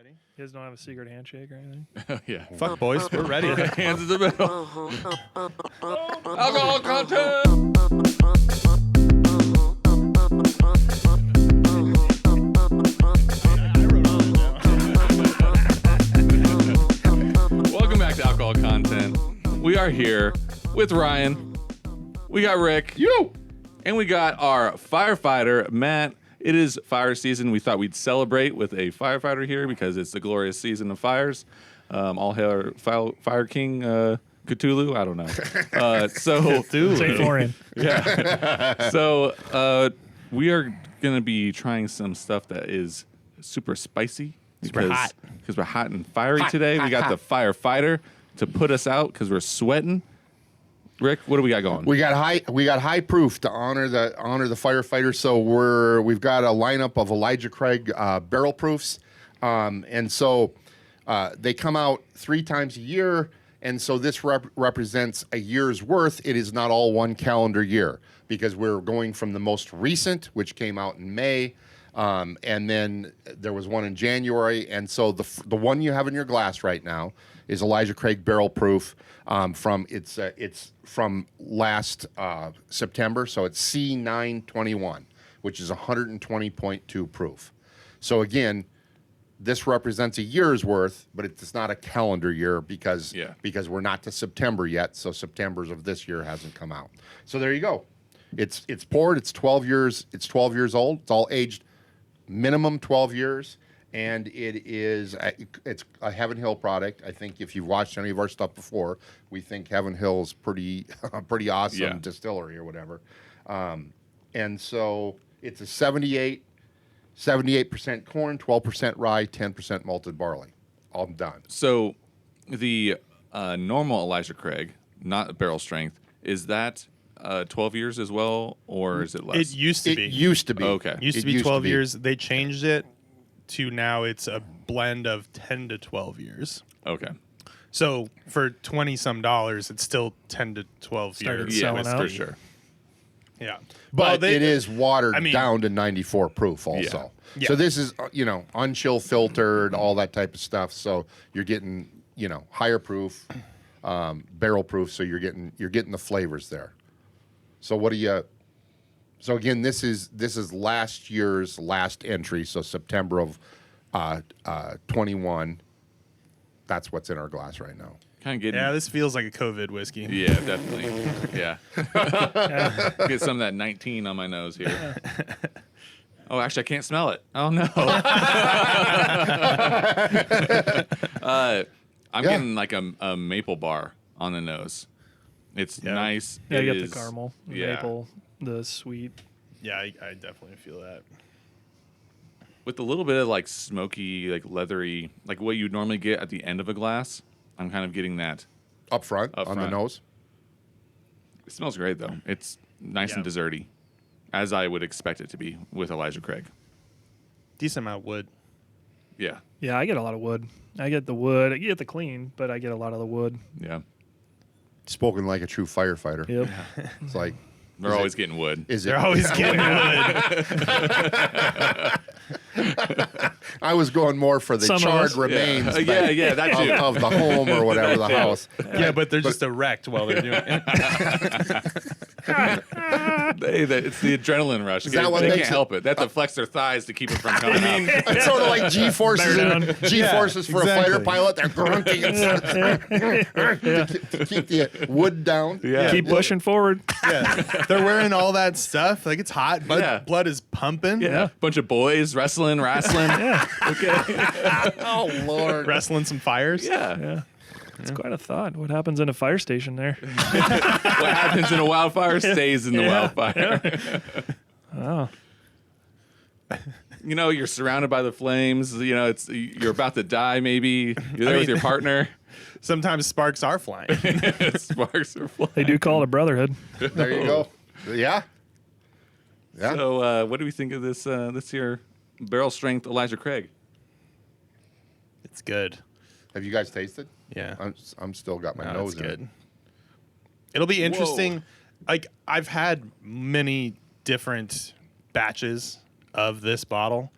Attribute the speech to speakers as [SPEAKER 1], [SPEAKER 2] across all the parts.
[SPEAKER 1] ready?
[SPEAKER 2] You guys don't have a secret handshake or anything?
[SPEAKER 3] Yeah.
[SPEAKER 1] Fuck, boys. We're ready.
[SPEAKER 3] Hands in the middle. Alcohol content. Welcome back to Alcohol Content. We are here with Ryan. We got Rick. And we got our firefighter, Matt. It is fire season. We thought we'd celebrate with a firefighter here because it's the glorious season of fires. All hail Fire King Cthulhu. I don't know.
[SPEAKER 2] St. Florian.
[SPEAKER 3] Yeah. So we are going to be trying some stuff that is super spicy.
[SPEAKER 1] Super hot.
[SPEAKER 3] Because we're hot and fiery today. We got the firefighter to put us out because we're sweating. Rick, what do we got going?
[SPEAKER 4] We got high proof to honor the firefighters. So we've got a lineup of Elijah Craig barrel proofs, and so they come out 3 times a year. And so this represents a year's worth. It is not all one calendar year because we're going from the most recent, which came out in May, and then there was one in January. And so the one you have in your glass right now is Elijah Craig barrel proof it's from last September. So it's C921, which is 120.2 proof. So again, this represents a year's worth, but it's not a calendar year because we're not to September yet. So September's of this year hasn't come out. So there you go. It's poured. It's 12 years. It's 12 years old. It's all aged minimum 12 years. And it's a Heaven Hill product. I think if you've watched any of our stuff before, we think Heaven Hill's pretty awesome distillery or whatever. And so it's a 78% corn, 12% rye, 10% malted barley. All done.
[SPEAKER 3] So the normal Elijah Craig, not barrel strength, is that 12 years as well, or is it less?
[SPEAKER 1] It used to be.
[SPEAKER 4] It used to be.
[SPEAKER 3] Okay.
[SPEAKER 1] Used to be 12 years. They changed it to now it's a blend of 10 to 12 years.
[SPEAKER 3] Okay.
[SPEAKER 1] So for $20-some, it's still 10 to 12 years.
[SPEAKER 3] Yeah,
[SPEAKER 2] selling out.
[SPEAKER 3] for sure.
[SPEAKER 1] Yeah.
[SPEAKER 4] But it is watered down to 94 proof also.
[SPEAKER 1] Yeah.
[SPEAKER 4] So this is, unchill filtered, all that type of stuff. So you're getting, higher proof, barrel proof. So you're getting the flavors there. So so again, this is last year's last entry. So September of 21. That's what's in our glass right now.
[SPEAKER 3] Kind of getting.
[SPEAKER 1] Yeah, this feels like a COVID whiskey.
[SPEAKER 3] Yeah, definitely. Yeah. Get some of that 19 on my nose here. Oh, actually, I can't smell it. Oh, no. I'm getting like a maple bar on the nose. It's nice.
[SPEAKER 2] Yeah, you
[SPEAKER 3] It
[SPEAKER 2] got
[SPEAKER 3] is-
[SPEAKER 2] the caramel, the
[SPEAKER 3] yeah.
[SPEAKER 2] maple, the sweet.
[SPEAKER 1] Yeah, I definitely feel that.
[SPEAKER 3] With a little bit of like smoky, like leathery, like what you'd normally get at the end of a glass. I'm kind of getting that.
[SPEAKER 4] Up front
[SPEAKER 3] Up
[SPEAKER 4] on
[SPEAKER 3] front.
[SPEAKER 4] the nose.
[SPEAKER 3] It smells great, though. It's nice and desserty, as I would expect it to be with Elijah Craig.
[SPEAKER 1] Decent amount of wood.
[SPEAKER 3] Yeah.
[SPEAKER 2] Yeah, I get a lot of wood. I get the wood. I get the clean, but I get a lot of the wood.
[SPEAKER 3] Yeah.
[SPEAKER 4] Spoken like a true firefighter.
[SPEAKER 2] Yep.
[SPEAKER 4] It's like
[SPEAKER 3] They're always getting wood.
[SPEAKER 1] They're always getting wood.
[SPEAKER 4] I was going more for the
[SPEAKER 2] Some of
[SPEAKER 4] charred
[SPEAKER 2] us.
[SPEAKER 4] remains
[SPEAKER 3] Yeah, that too.
[SPEAKER 4] of the home or whatever, the house.
[SPEAKER 1] Yeah, but they're just erect while they're doing it.
[SPEAKER 3] It's the adrenaline rush.
[SPEAKER 4] Is that what
[SPEAKER 3] they
[SPEAKER 4] makes
[SPEAKER 3] can't
[SPEAKER 4] it-
[SPEAKER 3] help it. They have to flex their thighs to keep it from coming out.
[SPEAKER 4] It's sort of like G-forces for a fighter pilot. They're grunting to keep the wood down.
[SPEAKER 3] Yeah.
[SPEAKER 2] Keep pushing forward.
[SPEAKER 1] Yeah, they're wearing all that stuff. Like it's hot. Blood is pumping.
[SPEAKER 3] Yeah. Bunch of boys wrestling.
[SPEAKER 2] Yeah.
[SPEAKER 3] Okay.
[SPEAKER 4] Oh, Lord.
[SPEAKER 1] Wrestling some fires.
[SPEAKER 3] Yeah.
[SPEAKER 2] It's quite a thought. What happens in a fire station there?
[SPEAKER 3] What happens in a wildfire stays in the wildfire.
[SPEAKER 2] Oh.
[SPEAKER 3] You're surrounded by the flames. You're about to die. Maybe you're there with your partner.
[SPEAKER 1] Sometimes sparks are flying.
[SPEAKER 3] Sparks are flying.
[SPEAKER 2] They do call it a brotherhood.
[SPEAKER 4] There you go. Yeah. Yeah.
[SPEAKER 3] So, what do we think of this here barrel strength Elijah Craig?
[SPEAKER 1] It's good.
[SPEAKER 4] Have you guys tasted?
[SPEAKER 1] Yeah.
[SPEAKER 4] I'm still got my
[SPEAKER 1] No,
[SPEAKER 4] nose
[SPEAKER 1] it's
[SPEAKER 4] in
[SPEAKER 1] good.
[SPEAKER 4] it.
[SPEAKER 1] It'll be interesting. Like I've had many different batches of this bottle.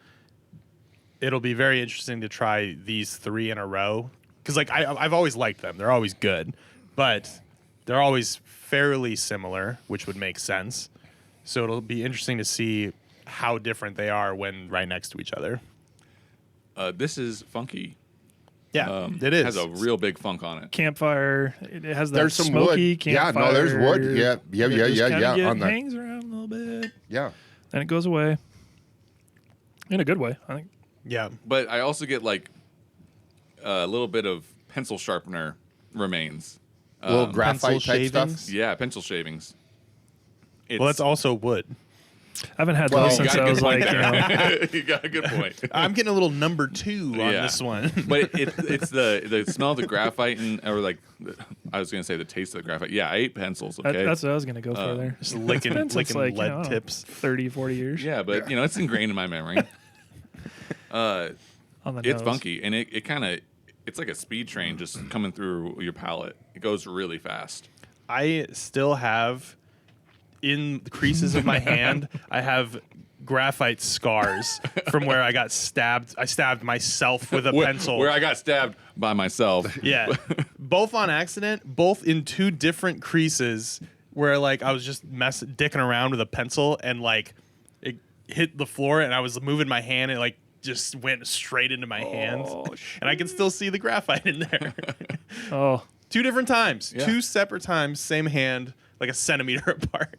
[SPEAKER 1] it'll be very interesting to try these 3 in a row because like I've always liked them. They're always good, but they're always fairly similar, which would make sense. So it'll be interesting to see how different they are when right next to each other.
[SPEAKER 3] This is funky.
[SPEAKER 1] Yeah, it is.
[SPEAKER 3] Has a real big funk on it.
[SPEAKER 2] Campfire. It has that
[SPEAKER 4] There's some
[SPEAKER 2] smoky
[SPEAKER 4] wood. Yeah,
[SPEAKER 2] campfire.
[SPEAKER 4] no, there's wood. Yeah.
[SPEAKER 2] It just kinda
[SPEAKER 4] On that.
[SPEAKER 2] hangs around a little bit,
[SPEAKER 4] Yeah.
[SPEAKER 2] and it goes away. In a good way, I think.
[SPEAKER 1] Yeah.
[SPEAKER 3] But I also get like a little bit of pencil sharpener remains.
[SPEAKER 4] Little graphite type stuff.
[SPEAKER 1] shavings?
[SPEAKER 3] Yeah, pencil shavings.
[SPEAKER 1] Well, that's also wood.
[SPEAKER 2] I haven't had
[SPEAKER 4] Well,
[SPEAKER 2] those
[SPEAKER 4] you
[SPEAKER 2] since
[SPEAKER 3] got a
[SPEAKER 2] I
[SPEAKER 3] good
[SPEAKER 2] was
[SPEAKER 3] point
[SPEAKER 2] like,
[SPEAKER 3] there. You got a good point.
[SPEAKER 1] I'm getting a little number 2 on
[SPEAKER 3] Yeah.
[SPEAKER 1] this one.
[SPEAKER 3] But it's the smell of the graphite or like I was gonna say the taste of the graphite. Yeah, I ate pencils. Okay,
[SPEAKER 2] that's what I was gonna go for there.
[SPEAKER 1] Just licking,
[SPEAKER 2] It's been since,
[SPEAKER 1] licking
[SPEAKER 2] like,
[SPEAKER 1] lead tips.
[SPEAKER 2] 30, 40 years.
[SPEAKER 3] yeah, but you know it's ingrained in my memory.
[SPEAKER 2] On the
[SPEAKER 3] It's
[SPEAKER 2] nose.
[SPEAKER 3] funky and it kind of it's like a speed train just coming through your palate. It goes really fast.
[SPEAKER 1] I still have in the creases of my hand, I have graphite scars from where I got stabbed. I stabbed myself with a pencil.
[SPEAKER 3] Where I got stabbed by myself.
[SPEAKER 1] Yeah. Both on accident, both in 2 different creases where like I was just dicking around with a pencil and like it hit the floor and I was moving my hand and it like just went straight into my hands. And I can still see the graphite in there.
[SPEAKER 2] Oh,
[SPEAKER 1] 2 different times.
[SPEAKER 3] Yeah.
[SPEAKER 1] 2 separate times, same hand, like a centimeter apart.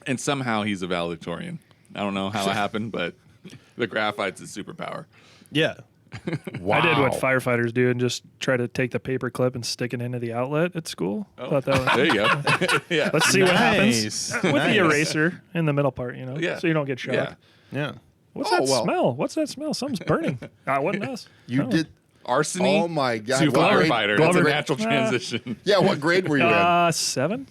[SPEAKER 3] And somehow he's a valedictorian. I don't know how it happened, but the graphite's his superpower.
[SPEAKER 1] Yeah.
[SPEAKER 4] Wow.
[SPEAKER 2] I did what firefighters do and just try to take the paper clip and stick it into the outlet at school. Thought that was,
[SPEAKER 3] There you go. Yeah.
[SPEAKER 2] let's see what happens
[SPEAKER 1] Nice.
[SPEAKER 2] with
[SPEAKER 1] Nice.
[SPEAKER 2] the eraser in the middle part,
[SPEAKER 3] Yeah.
[SPEAKER 2] so you don't get shocked.
[SPEAKER 3] Yeah.
[SPEAKER 1] Yeah.
[SPEAKER 2] What's
[SPEAKER 4] Oh,
[SPEAKER 2] that
[SPEAKER 4] well.
[SPEAKER 2] smell? What's that smell? Something's burning. It wasn't us.
[SPEAKER 4] You
[SPEAKER 2] No.
[SPEAKER 4] did.
[SPEAKER 3] Arsony
[SPEAKER 4] Oh my God.
[SPEAKER 3] to
[SPEAKER 4] What grade-
[SPEAKER 3] firefighter.
[SPEAKER 4] what
[SPEAKER 3] That's a
[SPEAKER 4] grade-
[SPEAKER 3] natural transition.
[SPEAKER 4] Yeah. What grade were you in?
[SPEAKER 2] 7.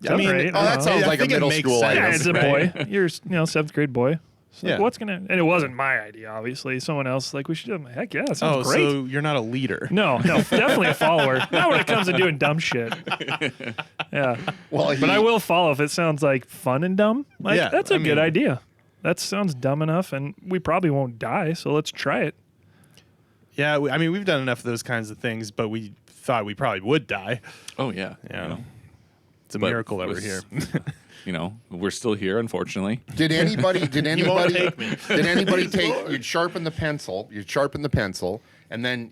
[SPEAKER 1] I mean,
[SPEAKER 2] Seven or eight,
[SPEAKER 1] oh,
[SPEAKER 2] I
[SPEAKER 4] that
[SPEAKER 2] don't know.
[SPEAKER 4] sounds
[SPEAKER 1] I
[SPEAKER 4] like a
[SPEAKER 1] think it
[SPEAKER 4] middle
[SPEAKER 1] makes
[SPEAKER 4] school
[SPEAKER 1] sense.
[SPEAKER 2] Yeah,
[SPEAKER 4] item.
[SPEAKER 2] it's a boy. You're 7th grade boy. So like,
[SPEAKER 1] Yeah.
[SPEAKER 2] what's gonna? And it wasn't my idea, obviously. Someone else like we should do. Heck yeah, that
[SPEAKER 1] Oh,
[SPEAKER 2] sounds great.
[SPEAKER 1] so you're not a leader.
[SPEAKER 2] No, definitely a follower. Not when it comes to doing dumb shit. Yeah,
[SPEAKER 4] Well,
[SPEAKER 2] but I will follow if it sounds like fun and dumb. Like
[SPEAKER 1] Yeah,
[SPEAKER 2] that's a
[SPEAKER 1] I
[SPEAKER 2] good
[SPEAKER 1] mean-
[SPEAKER 2] idea. That sounds dumb enough, and we probably won't die. So let's try it.
[SPEAKER 1] Yeah, I mean, we've done enough of those kinds of things, but we thought we probably would die.
[SPEAKER 3] Oh, yeah.
[SPEAKER 1] Yeah.
[SPEAKER 3] You know,
[SPEAKER 1] It's a
[SPEAKER 3] But
[SPEAKER 1] miracle that we're
[SPEAKER 3] with-
[SPEAKER 1] here.
[SPEAKER 3] you know, we're still here, unfortunately.
[SPEAKER 4] Did anybody?
[SPEAKER 1] won't take me.
[SPEAKER 4] Did anybody take? You'd sharpen the pencil. And then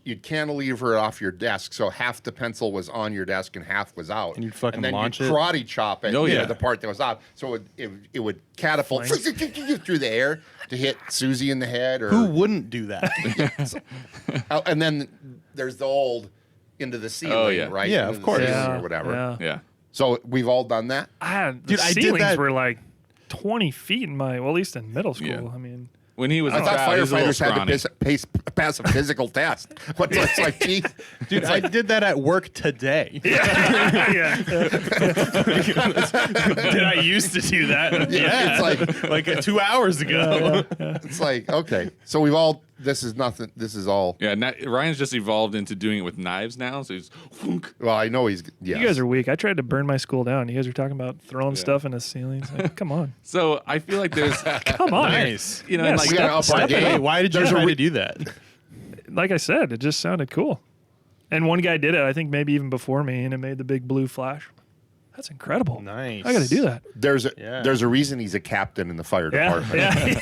[SPEAKER 4] you'd cantilever it off your desk, so half the pencil was on your desk and half was out.
[SPEAKER 1] And you'd fucking
[SPEAKER 4] and then
[SPEAKER 1] launch
[SPEAKER 4] you'd
[SPEAKER 1] it?
[SPEAKER 4] karate chop it.
[SPEAKER 3] Oh,
[SPEAKER 4] you know,
[SPEAKER 3] yeah.
[SPEAKER 4] the part that was out. So it would catapult through the air to hit Susie in the head, or
[SPEAKER 1] Who wouldn't do that?
[SPEAKER 4] and then there's the old into the ceiling,
[SPEAKER 3] Oh, yeah.
[SPEAKER 4] right?
[SPEAKER 1] Yeah,
[SPEAKER 4] Into
[SPEAKER 1] of
[SPEAKER 4] the
[SPEAKER 1] course.
[SPEAKER 4] ceiling
[SPEAKER 2] Yeah,
[SPEAKER 4] or whatever.
[SPEAKER 2] Yeah.
[SPEAKER 3] Yeah.
[SPEAKER 4] So we've all done that.
[SPEAKER 2] The
[SPEAKER 1] Dude, I did
[SPEAKER 2] ceilings
[SPEAKER 1] that-
[SPEAKER 2] were like 20 feet in my, well, at least in middle school.
[SPEAKER 3] Yeah.
[SPEAKER 2] I mean,
[SPEAKER 3] When he was
[SPEAKER 4] I
[SPEAKER 3] a
[SPEAKER 4] thought
[SPEAKER 3] child, he was a little
[SPEAKER 4] firefighters had
[SPEAKER 3] scrawny.
[SPEAKER 4] to pass a physical test. What's that's like teeth?
[SPEAKER 1] Dude, I did that at work today.
[SPEAKER 2] yeah.
[SPEAKER 1] Did I used to do that? Yeah.
[SPEAKER 4] It's
[SPEAKER 1] like 2 hours ago.
[SPEAKER 4] It's like, okay. So we've all, this is nothing, this is all,
[SPEAKER 3] Yeah, Ryan's just evolved into doing it with knives now, so he's
[SPEAKER 4] well, I know he's, yeah.
[SPEAKER 2] You guys are weak. I tried to burn my school down. You guys are talking about throwing stuff in the ceilings. Like, come on.
[SPEAKER 3] so I feel like there's
[SPEAKER 2] Come on.
[SPEAKER 1] Nice.
[SPEAKER 3] you know
[SPEAKER 2] Yeah,
[SPEAKER 3] like
[SPEAKER 4] we gotta up our
[SPEAKER 2] step it
[SPEAKER 4] game.
[SPEAKER 2] up.
[SPEAKER 1] Hey, why did you
[SPEAKER 4] There's a
[SPEAKER 1] try
[SPEAKER 4] re-
[SPEAKER 1] to do that?
[SPEAKER 2] Like I said, it just sounded cool. And one guy did it, I think maybe even before me, and it made the big blue flash. That's incredible.
[SPEAKER 1] Nice.
[SPEAKER 2] I got to do that.
[SPEAKER 1] Yeah.
[SPEAKER 4] There's a reason he's a captain in the fire
[SPEAKER 2] Yeah.
[SPEAKER 4] department.
[SPEAKER 2] Yeah.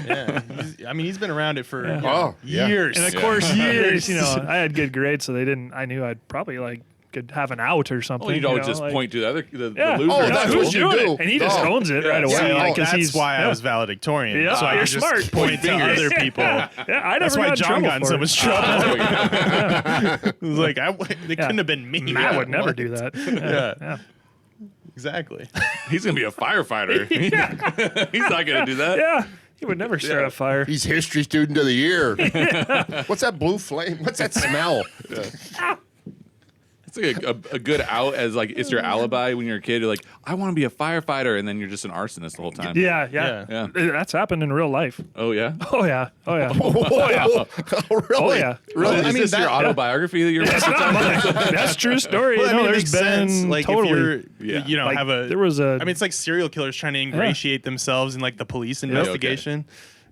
[SPEAKER 1] Yeah. I mean, he's been around it for
[SPEAKER 2] Yeah.
[SPEAKER 1] you know,
[SPEAKER 4] Oh, yeah.
[SPEAKER 1] years.
[SPEAKER 2] And of
[SPEAKER 3] Yeah.
[SPEAKER 2] course,
[SPEAKER 1] Years.
[SPEAKER 2] you know, I had good grades, so they didn't. I knew I'd probably like could have an out or something.
[SPEAKER 3] well, you'd
[SPEAKER 2] you
[SPEAKER 3] always
[SPEAKER 2] know,
[SPEAKER 3] just
[SPEAKER 2] like-
[SPEAKER 3] point to the other the
[SPEAKER 2] Yeah.
[SPEAKER 3] loser.
[SPEAKER 4] Oh,
[SPEAKER 3] in
[SPEAKER 4] that's
[SPEAKER 3] school.
[SPEAKER 4] what you
[SPEAKER 2] doing
[SPEAKER 4] do.
[SPEAKER 2] it, and he just
[SPEAKER 4] Oh.
[SPEAKER 2] owns it right away.
[SPEAKER 1] See,
[SPEAKER 2] like, 'cause
[SPEAKER 1] that's
[SPEAKER 2] he's,
[SPEAKER 1] why I
[SPEAKER 2] yeah.
[SPEAKER 1] was valedictorian.
[SPEAKER 2] Yeah,
[SPEAKER 1] so I
[SPEAKER 2] you're
[SPEAKER 1] could just
[SPEAKER 2] smart.
[SPEAKER 1] point to
[SPEAKER 3] Fingers.
[SPEAKER 1] other people.
[SPEAKER 2] Yeah, I
[SPEAKER 1] That's
[SPEAKER 2] never
[SPEAKER 1] why
[SPEAKER 2] got in
[SPEAKER 1] John
[SPEAKER 2] trouble
[SPEAKER 1] got in
[SPEAKER 2] for
[SPEAKER 1] so
[SPEAKER 2] it.
[SPEAKER 1] much trouble. It was like, it couldn't have been me.
[SPEAKER 2] Matt would never do that.
[SPEAKER 1] Yeah.
[SPEAKER 2] Yeah.
[SPEAKER 1] Exactly.
[SPEAKER 3] He's gonna be a firefighter.
[SPEAKER 2] Yeah.
[SPEAKER 3] He's not gonna do that.
[SPEAKER 2] Yeah. He would never start a fire.
[SPEAKER 4] He's history student of the year. What's that blue flame? What's that smell?
[SPEAKER 3] It's It's like a good out as like it's your alibi when you're a kid. You're like, I want to be a firefighter, and then you're just an arsonist the whole time.
[SPEAKER 2] Yeah.
[SPEAKER 3] Yeah.
[SPEAKER 2] That's happened in real life.
[SPEAKER 3] Oh yeah.
[SPEAKER 2] Oh yeah. Oh yeah.
[SPEAKER 4] Oh, yeah. Oh, really?
[SPEAKER 2] Oh yeah.
[SPEAKER 3] Really?
[SPEAKER 1] I
[SPEAKER 3] Is
[SPEAKER 1] mean,
[SPEAKER 3] this your autobiography that you're?
[SPEAKER 2] That's not mine. That's true story.
[SPEAKER 1] Well, I
[SPEAKER 2] no,
[SPEAKER 1] mean, it
[SPEAKER 2] there's
[SPEAKER 1] makes
[SPEAKER 2] been
[SPEAKER 1] sense. Like
[SPEAKER 2] totally.
[SPEAKER 1] if you're,
[SPEAKER 3] Yeah.
[SPEAKER 1] you know,
[SPEAKER 2] Like,
[SPEAKER 1] have a.
[SPEAKER 2] there was a.
[SPEAKER 1] I mean, it's like serial killers trying to ingratiate themselves in like the police investigation.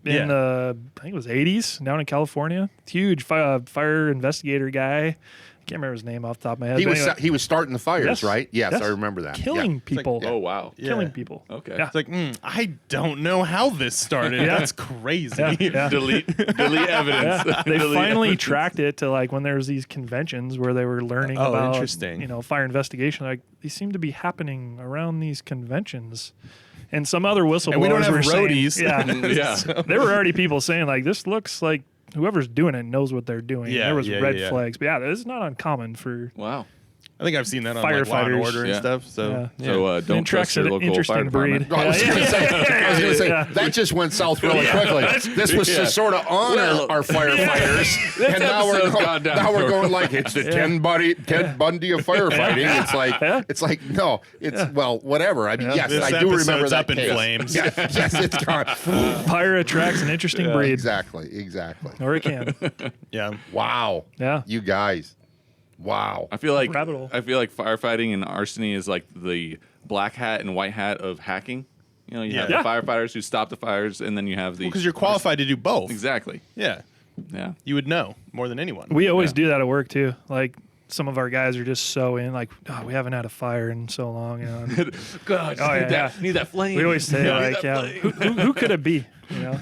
[SPEAKER 2] in the I think it was 80s down in California. Huge fire investigator guy. I can't remember his name off the top of my head.
[SPEAKER 4] He
[SPEAKER 2] but
[SPEAKER 4] was
[SPEAKER 2] anyway,
[SPEAKER 4] he was starting the fires,
[SPEAKER 2] Yes.
[SPEAKER 4] right? Yes,
[SPEAKER 2] Yes.
[SPEAKER 4] I remember that.
[SPEAKER 2] killing people.
[SPEAKER 3] Oh wow.
[SPEAKER 2] Killing
[SPEAKER 1] Yeah.
[SPEAKER 2] people.
[SPEAKER 3] Okay.
[SPEAKER 2] Yeah.
[SPEAKER 1] It's like, I don't know how this started.
[SPEAKER 2] Yeah.
[SPEAKER 1] That's crazy.
[SPEAKER 2] Yeah. Yeah.
[SPEAKER 3] Delete evidence.
[SPEAKER 2] Yeah. They
[SPEAKER 3] Delete
[SPEAKER 2] finally
[SPEAKER 3] evidence.
[SPEAKER 2] tracked it to like when there was these conventions where they were learning
[SPEAKER 1] Oh,
[SPEAKER 2] about
[SPEAKER 1] interesting.
[SPEAKER 2] fire investigation. Like these seem to be happening around these conventions. And some other whistleblowers
[SPEAKER 1] And we don't have
[SPEAKER 2] were saying-
[SPEAKER 1] roadies.
[SPEAKER 3] Yeah.
[SPEAKER 2] there were already people saying like this looks like whoever's doing it knows what they're doing.
[SPEAKER 1] Yeah,
[SPEAKER 2] There was
[SPEAKER 1] yeah,
[SPEAKER 2] red
[SPEAKER 1] yeah.
[SPEAKER 2] flags. But yeah, this is not uncommon for
[SPEAKER 3] Wow.
[SPEAKER 1] I think I've seen that on like Law and
[SPEAKER 2] Firefighters.
[SPEAKER 1] Order and
[SPEAKER 3] Yeah.
[SPEAKER 1] stuff. So,
[SPEAKER 2] Yeah.
[SPEAKER 3] So don't trust your local fire
[SPEAKER 2] interesting breed.
[SPEAKER 3] department.
[SPEAKER 4] I was going to say,
[SPEAKER 2] Yeah.
[SPEAKER 4] that just went south really quickly. This was to sort of honor
[SPEAKER 3] Well,
[SPEAKER 4] our firefighters, and now
[SPEAKER 3] episode's gone down
[SPEAKER 4] now we're
[SPEAKER 3] the
[SPEAKER 4] going like it's the Ted Bundy of firefighting. It's like no, it's well whatever. I mean, yes,
[SPEAKER 1] This
[SPEAKER 4] I do remember
[SPEAKER 1] episode's
[SPEAKER 4] that
[SPEAKER 1] up in
[SPEAKER 4] case.
[SPEAKER 1] flames.
[SPEAKER 4] Yeah, yes, it's gone.
[SPEAKER 2] Fire attracts an interesting breed.
[SPEAKER 4] Exactly.
[SPEAKER 2] Or it can.
[SPEAKER 1] yeah.
[SPEAKER 4] Wow.
[SPEAKER 2] Yeah.
[SPEAKER 4] You guys. Wow.
[SPEAKER 3] I feel like
[SPEAKER 2] Rabbit hole.
[SPEAKER 3] firefighting and arsony is like the black hat and white hat of hacking. You know, you have
[SPEAKER 1] Yeah.
[SPEAKER 3] the firefighters who stop the fires, and then you have the
[SPEAKER 1] Because you're qualified to do both.
[SPEAKER 3] exactly.
[SPEAKER 1] Yeah.
[SPEAKER 3] Yeah.
[SPEAKER 1] You would know more than anyone.
[SPEAKER 2] We always do that at work too. Like some of our guys are just so in, like, we haven't had a fire in so long. You know? And
[SPEAKER 3] God,
[SPEAKER 2] Oh, yeah, yeah.
[SPEAKER 3] need that flame.
[SPEAKER 2] we always say, like, who could it be? You know,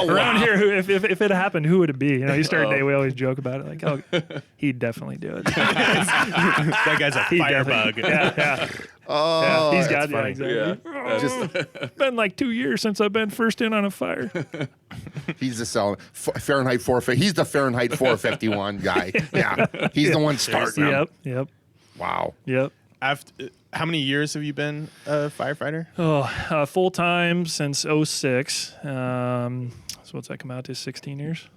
[SPEAKER 2] around here, if it happened, who would it be? You know, you start a day, we always joke about it, like, oh, he'd definitely do it.
[SPEAKER 1] That guy's a
[SPEAKER 2] He
[SPEAKER 1] firebug.
[SPEAKER 2] definitely- Yeah.
[SPEAKER 4] Oh,
[SPEAKER 2] Yeah, he's got
[SPEAKER 1] funny.
[SPEAKER 2] exactly.
[SPEAKER 3] Yeah.
[SPEAKER 2] It's been like 2 years since I've been first in on a fire.
[SPEAKER 4] He's the Fahrenheit 450. He's the Fahrenheit 451 guy. Yeah, he's the one starting them.
[SPEAKER 2] Yep.
[SPEAKER 4] Wow.
[SPEAKER 1] After, how many years have you been a firefighter?
[SPEAKER 2] Oh, full time since 06. So what's that come out to? 16 years.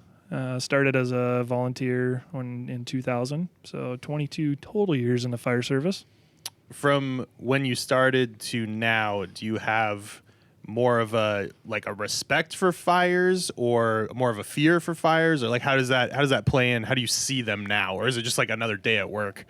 [SPEAKER 2] Started as a volunteer in 2000. So 22 total years in the fire service.
[SPEAKER 1] From when you started to now, do you have more of a respect for fires or more of a fear for fires, or like how does that play in? How do you see them now, or is it just like another day at work?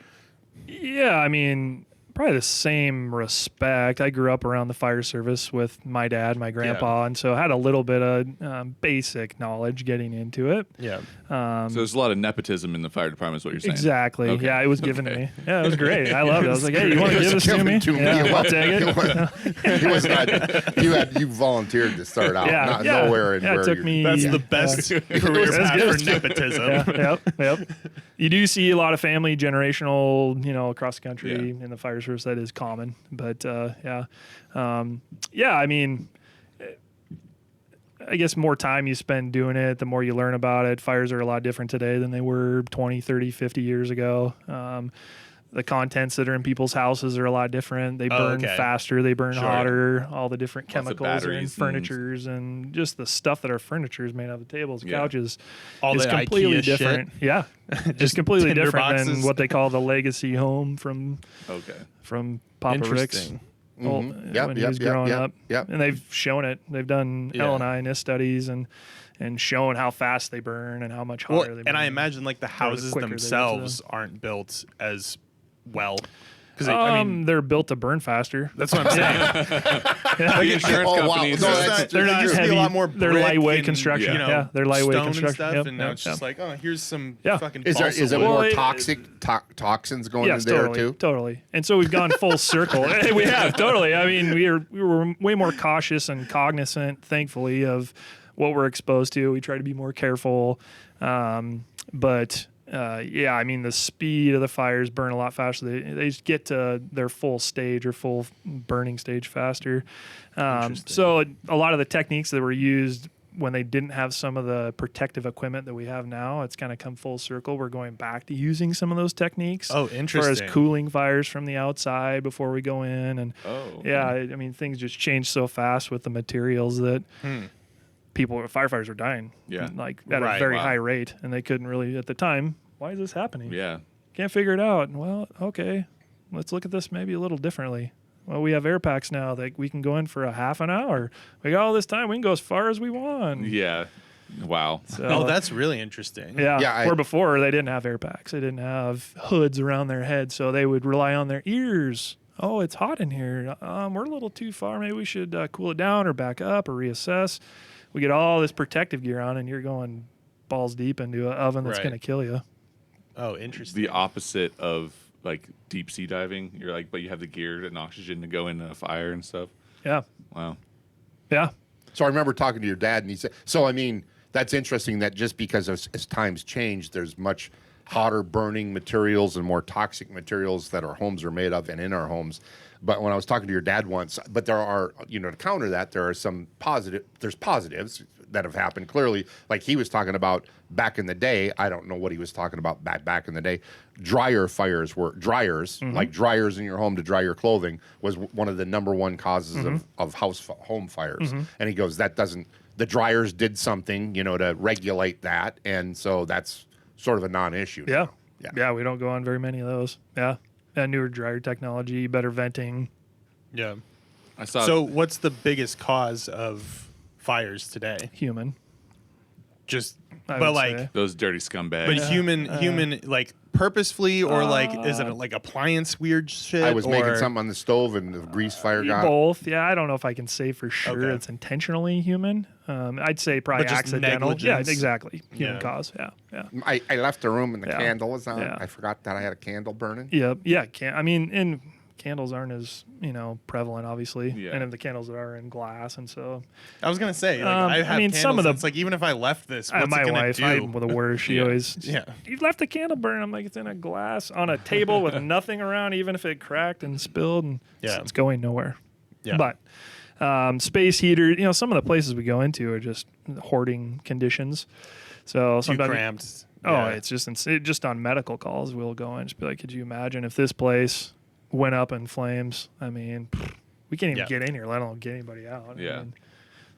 [SPEAKER 2] Yeah, I mean, probably the same respect. I grew up around the fire service with my dad, my grandpa, and so I had a little bit of basic knowledge getting into it.
[SPEAKER 1] Yeah.
[SPEAKER 3] So there's a lot of nepotism in the fire department, is what you're saying.
[SPEAKER 2] Exactly.
[SPEAKER 3] Okay.
[SPEAKER 2] Yeah, it was given to me. Yeah, it was great. I loved it. I was like, hey, you want to give this to
[SPEAKER 4] given
[SPEAKER 2] me?
[SPEAKER 4] to me.
[SPEAKER 2] Yeah, I'll take it.
[SPEAKER 4] He was not. You volunteered to start out.
[SPEAKER 2] Yeah,
[SPEAKER 4] Not
[SPEAKER 2] yeah.
[SPEAKER 4] nowhere in
[SPEAKER 2] Yeah, it
[SPEAKER 4] where
[SPEAKER 2] took
[SPEAKER 4] you're-
[SPEAKER 2] me.
[SPEAKER 1] That's the best career
[SPEAKER 2] That's
[SPEAKER 1] path
[SPEAKER 2] good.
[SPEAKER 1] for nepotism.
[SPEAKER 2] Yep. You do see a lot of family generational, across the country
[SPEAKER 3] Yeah.
[SPEAKER 2] in the fire service. That is common, but I mean, I guess more time you spend doing it, the more you learn about it. Fires are a lot different today than they were 20, 30, 50 years ago. The contents that are in people's houses are a lot different. They burn faster, they burn hotter, all the different
[SPEAKER 3] Lots of
[SPEAKER 2] chemicals are in
[SPEAKER 3] batteries and-
[SPEAKER 2] furnitures and just the stuff that our furniture is made of, the tables,
[SPEAKER 3] Yeah.
[SPEAKER 2] couches,
[SPEAKER 1] All
[SPEAKER 2] is
[SPEAKER 1] the
[SPEAKER 2] completely
[SPEAKER 1] IKEA shit.
[SPEAKER 2] different. Yeah. Just completely
[SPEAKER 1] tinder
[SPEAKER 2] different than
[SPEAKER 1] boxes.
[SPEAKER 2] what they call the legacy home from
[SPEAKER 3] Okay.
[SPEAKER 2] Papa Rick's.
[SPEAKER 1] Interesting.
[SPEAKER 4] Yep,
[SPEAKER 2] When he
[SPEAKER 4] yep,
[SPEAKER 2] was
[SPEAKER 4] yep,
[SPEAKER 2] growing
[SPEAKER 4] yep,
[SPEAKER 2] up.
[SPEAKER 4] yep.
[SPEAKER 2] And they've shown it. They've done
[SPEAKER 1] Yeah.
[SPEAKER 2] L&I NIST studies and shown how fast they burn and how much hotter
[SPEAKER 1] Well,
[SPEAKER 2] they burn.
[SPEAKER 1] and I imagine like the houses
[SPEAKER 2] quicker they get to
[SPEAKER 1] themselves aren't built as well. Because I mean,
[SPEAKER 2] they're built to burn faster.
[SPEAKER 1] that's what I'm saying.
[SPEAKER 3] The insurance
[SPEAKER 4] Oh, wow.
[SPEAKER 3] companies.
[SPEAKER 4] No,
[SPEAKER 3] are-
[SPEAKER 4] that's-
[SPEAKER 2] They're not
[SPEAKER 1] There used to be
[SPEAKER 2] heavy.
[SPEAKER 1] a lot more
[SPEAKER 2] They're
[SPEAKER 1] brick
[SPEAKER 2] lightweight
[SPEAKER 1] and,
[SPEAKER 2] construction.
[SPEAKER 1] you know,
[SPEAKER 2] Yeah, they're lightweight
[SPEAKER 1] stone
[SPEAKER 2] construction.
[SPEAKER 1] and stuff,
[SPEAKER 2] Yep,
[SPEAKER 1] and now
[SPEAKER 2] yep,
[SPEAKER 1] it's just
[SPEAKER 2] yep.
[SPEAKER 1] like, here's some
[SPEAKER 2] Yeah.
[SPEAKER 1] fucking.
[SPEAKER 4] Is
[SPEAKER 1] balsa
[SPEAKER 4] it
[SPEAKER 1] wood.
[SPEAKER 2] Well,
[SPEAKER 4] more
[SPEAKER 2] it-
[SPEAKER 4] toxic toxins going in there
[SPEAKER 2] totally,
[SPEAKER 4] too?
[SPEAKER 2] totally. And so we've gone full circle. We have totally. I mean, we were way more cautious and cognizant, thankfully, of what we're exposed to. We try to be more careful, but. I mean, the speed of the fires burn a lot faster. They just get to their full stage or full burning stage faster. So a lot of the techniques that were used when they didn't have some of the protective equipment that we have now, it's kind of come full circle. We're going back to using some of those techniques.
[SPEAKER 1] Oh,
[SPEAKER 2] As far
[SPEAKER 1] interesting.
[SPEAKER 2] as cooling fires from the outside before we go in. And
[SPEAKER 3] Oh,
[SPEAKER 2] I mean, things just change so fast with the materials that firefighters are dying
[SPEAKER 3] Yeah.
[SPEAKER 2] like at
[SPEAKER 1] Right,
[SPEAKER 2] a very
[SPEAKER 3] wow.
[SPEAKER 2] high rate. And they couldn't really, at the time, why is this happening?
[SPEAKER 3] Yeah.
[SPEAKER 2] Can't figure it out. Well, okay, let's look at this maybe a little differently. Well, we have air packs now that we can go in for a half an hour. We got all this time. We can go as far as we want.
[SPEAKER 3] Yeah. Wow.
[SPEAKER 2] So,
[SPEAKER 1] Oh, that's really interesting.
[SPEAKER 2] Yeah. Where before they didn't have air packs. They didn't have hoods around their head, so they would rely on their ears. Oh, it's hot in here. We're a little too far. Maybe we should cool it down or back up or reassess. We get all this protective gear on, and you're going balls deep into an oven that's
[SPEAKER 1] Right.
[SPEAKER 2] going to kill you.
[SPEAKER 1] Oh, interesting.
[SPEAKER 3] The opposite of like deep sea diving. You're like, but you have the gear and oxygen to go into a fire and stuff.
[SPEAKER 2] Yeah.
[SPEAKER 3] Wow.
[SPEAKER 2] Yeah.
[SPEAKER 4] So I remember talking to your dad, and he said, so I mean, that's interesting that just because as times change, there's much hotter burning materials and more toxic materials that our homes are made of and in our homes. But when I was talking to your dad once, but there are, to counter that, there are some positives that have happened clearly. Like he was talking about back in the day, I don't know what he was talking about back in the day. Like dryers in your home to dry your clothing was one of the number one causes of home fires. And he goes, the dryers did something, to regulate that. And so that's sort of a non-issue.
[SPEAKER 2] Yeah.
[SPEAKER 4] Yeah.
[SPEAKER 2] Yeah. We don't go on very many of those. Yeah. And newer dryer technology, better venting.
[SPEAKER 1] Yeah.
[SPEAKER 3] I saw.
[SPEAKER 1] So, what's the biggest cause of fires today?
[SPEAKER 2] Human.
[SPEAKER 1] Just,
[SPEAKER 2] I
[SPEAKER 1] but
[SPEAKER 2] would
[SPEAKER 1] like,
[SPEAKER 2] say.
[SPEAKER 3] those dirty scumbags.
[SPEAKER 1] but human, like purposefully, or like, is it like appliance weird shit?
[SPEAKER 4] I was making
[SPEAKER 1] or-
[SPEAKER 4] something on the stove and the grease fire got
[SPEAKER 2] Both. Yeah. I don't know if I can say for sure
[SPEAKER 1] Okay.
[SPEAKER 2] it's intentionally human. I'd say probably
[SPEAKER 1] But just
[SPEAKER 2] accidental. Yeah,
[SPEAKER 1] negligence.
[SPEAKER 2] exactly. Human
[SPEAKER 1] Yeah.
[SPEAKER 2] cause. Yeah. Yeah.
[SPEAKER 4] I left the room and the
[SPEAKER 2] Yeah.
[SPEAKER 4] candle was on.
[SPEAKER 2] Yeah.
[SPEAKER 4] I forgot that I had a candle burning.
[SPEAKER 2] Yeah. Yeah. And candles aren't as, prevalent, obviously.
[SPEAKER 3] Yeah.
[SPEAKER 2] And if the candles are in glass. And so
[SPEAKER 1] I was gonna say, like, I have
[SPEAKER 2] mean,
[SPEAKER 1] candles.
[SPEAKER 2] some of the-
[SPEAKER 1] It's like even if I left this, what's
[SPEAKER 2] my
[SPEAKER 1] it gonna
[SPEAKER 2] wife,
[SPEAKER 1] do?
[SPEAKER 2] I'm the worst. She
[SPEAKER 3] Yeah.
[SPEAKER 2] always,
[SPEAKER 1] Yeah.
[SPEAKER 2] you left the candle burn. I'm like, it's in a glass on a table with nothing around, even if it cracked and spilled, and
[SPEAKER 1] Yeah.
[SPEAKER 2] it's going nowhere.
[SPEAKER 1] Yeah.
[SPEAKER 2] But space heater, some of the places we go into are just hoarding conditions. So
[SPEAKER 1] Too
[SPEAKER 2] sometimes,
[SPEAKER 1] cramped.
[SPEAKER 2] oh,
[SPEAKER 1] Yeah.
[SPEAKER 2] it's just on medical calls. We'll go and just be like, could you imagine if this place went up in flames? I mean, we can't even
[SPEAKER 1] Yeah.
[SPEAKER 2] get in here, let alone get anybody out.
[SPEAKER 3] Yeah.
[SPEAKER 2] I mean,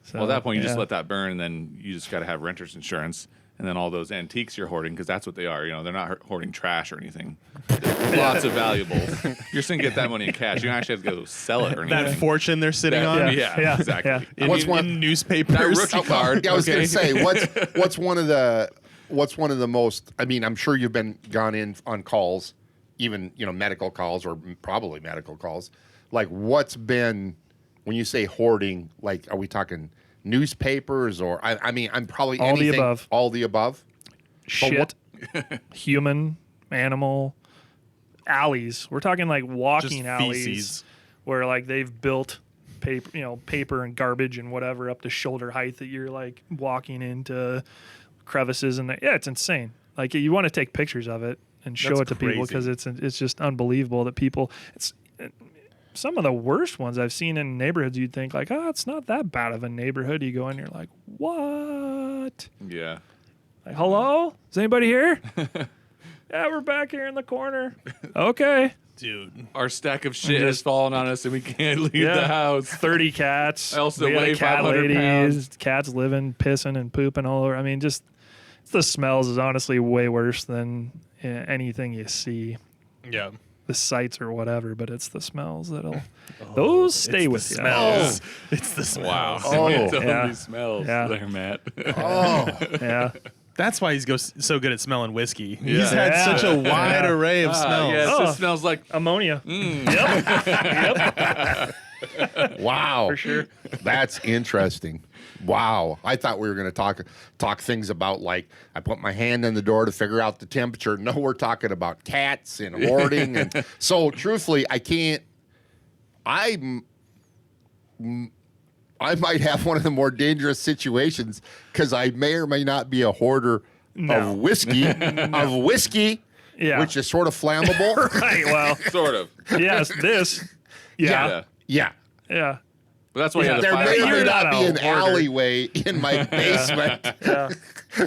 [SPEAKER 2] so,
[SPEAKER 3] Well, at that point, you just
[SPEAKER 2] yeah.
[SPEAKER 3] let that burn, and then you just got to have renter's insurance. And then all those antiques you're hoarding, because that's what they are. They're not hoarding trash or anything. Lots of valuables. You're just going to get that money in cash. You don't actually have to go sell it or anything.
[SPEAKER 1] That fortune they're sitting
[SPEAKER 3] That-
[SPEAKER 1] on.
[SPEAKER 3] yeah, exactly.
[SPEAKER 2] yeah.
[SPEAKER 1] In,
[SPEAKER 4] What's
[SPEAKER 1] in
[SPEAKER 4] one-
[SPEAKER 1] newspapers.
[SPEAKER 3] That rookie card.
[SPEAKER 4] Yeah, I was
[SPEAKER 3] okay?
[SPEAKER 4] going to say, what's one of the most? I mean, I'm sure you've gone in on calls, even medical calls or probably medical calls. Like, what's been when you say hoarding? Like, are we talking newspapers or? I mean, I'm probably
[SPEAKER 2] All the
[SPEAKER 4] anything,
[SPEAKER 2] above.
[SPEAKER 4] All the above.
[SPEAKER 2] Shit, human, animal, alleys. We're talking like walking
[SPEAKER 1] Just
[SPEAKER 2] alleys
[SPEAKER 1] feces.
[SPEAKER 2] where like they've built paper and garbage and whatever up to shoulder height that you're like walking into crevices and it's insane. Like you want to take pictures of it and show
[SPEAKER 1] That's
[SPEAKER 2] it to people
[SPEAKER 1] crazy.
[SPEAKER 2] because it's just unbelievable that people. It's some of the worst ones I've seen in neighborhoods. You'd think like, oh, it's not that bad of a neighborhood. You go in, you're like, what?
[SPEAKER 3] Yeah.
[SPEAKER 2] Like, hello? Is anybody here? Yeah, we're back here in the corner. Okay.
[SPEAKER 1] Dude.
[SPEAKER 3] Our stack of shit has fallen on us, and we can't leave
[SPEAKER 2] Yeah.
[SPEAKER 3] the house.
[SPEAKER 2] 30 cats.
[SPEAKER 3] I also
[SPEAKER 2] We got a
[SPEAKER 3] weigh
[SPEAKER 2] cat
[SPEAKER 3] 500 pounds.
[SPEAKER 2] Cats living, pissing, and pooping all over. I mean, just the smells is honestly way worse than anything you see.
[SPEAKER 1] Yeah.
[SPEAKER 2] The sights or whatever, but it's the smells those stay
[SPEAKER 1] It's
[SPEAKER 2] with
[SPEAKER 1] the
[SPEAKER 2] you.
[SPEAKER 1] smells. It's the smells.
[SPEAKER 3] Wow.
[SPEAKER 4] Oh,
[SPEAKER 3] It's only
[SPEAKER 2] yeah.
[SPEAKER 3] smells
[SPEAKER 2] Yeah.
[SPEAKER 3] there, Matt.
[SPEAKER 4] Oh,
[SPEAKER 2] Yeah.
[SPEAKER 1] That's why he's so good at smelling whiskey. He's
[SPEAKER 3] Yeah.
[SPEAKER 1] had
[SPEAKER 2] Yeah.
[SPEAKER 1] such a wide
[SPEAKER 2] Yeah.
[SPEAKER 1] array of smells.
[SPEAKER 3] Yes,
[SPEAKER 2] Oh.
[SPEAKER 3] it smells like
[SPEAKER 2] Ammonia. Yep.
[SPEAKER 4] wow.
[SPEAKER 2] For sure.
[SPEAKER 4] That's interesting. Wow. I thought we were going to talk things about like I put my hand in the door to figure out the temperature. No, we're talking about cats and hoarding. And so truthfully, I might have one of the more dangerous situations because I may or may not be a hoarder
[SPEAKER 2] No.
[SPEAKER 4] of whiskey,
[SPEAKER 2] Yeah.
[SPEAKER 4] which is sort of flammable.
[SPEAKER 2] Right. Well,
[SPEAKER 3] sort of.
[SPEAKER 2] yes, this.
[SPEAKER 3] Yeah.
[SPEAKER 2] Yeah.
[SPEAKER 4] Yeah.
[SPEAKER 2] Yeah.
[SPEAKER 3] But that's why you
[SPEAKER 2] Yeah.
[SPEAKER 3] had
[SPEAKER 4] There
[SPEAKER 3] a
[SPEAKER 4] may
[SPEAKER 3] fire
[SPEAKER 4] or
[SPEAKER 2] You're
[SPEAKER 4] may
[SPEAKER 2] not
[SPEAKER 4] not be
[SPEAKER 2] a
[SPEAKER 4] an
[SPEAKER 2] hoarder.
[SPEAKER 4] alleyway in my basement
[SPEAKER 2] Yeah.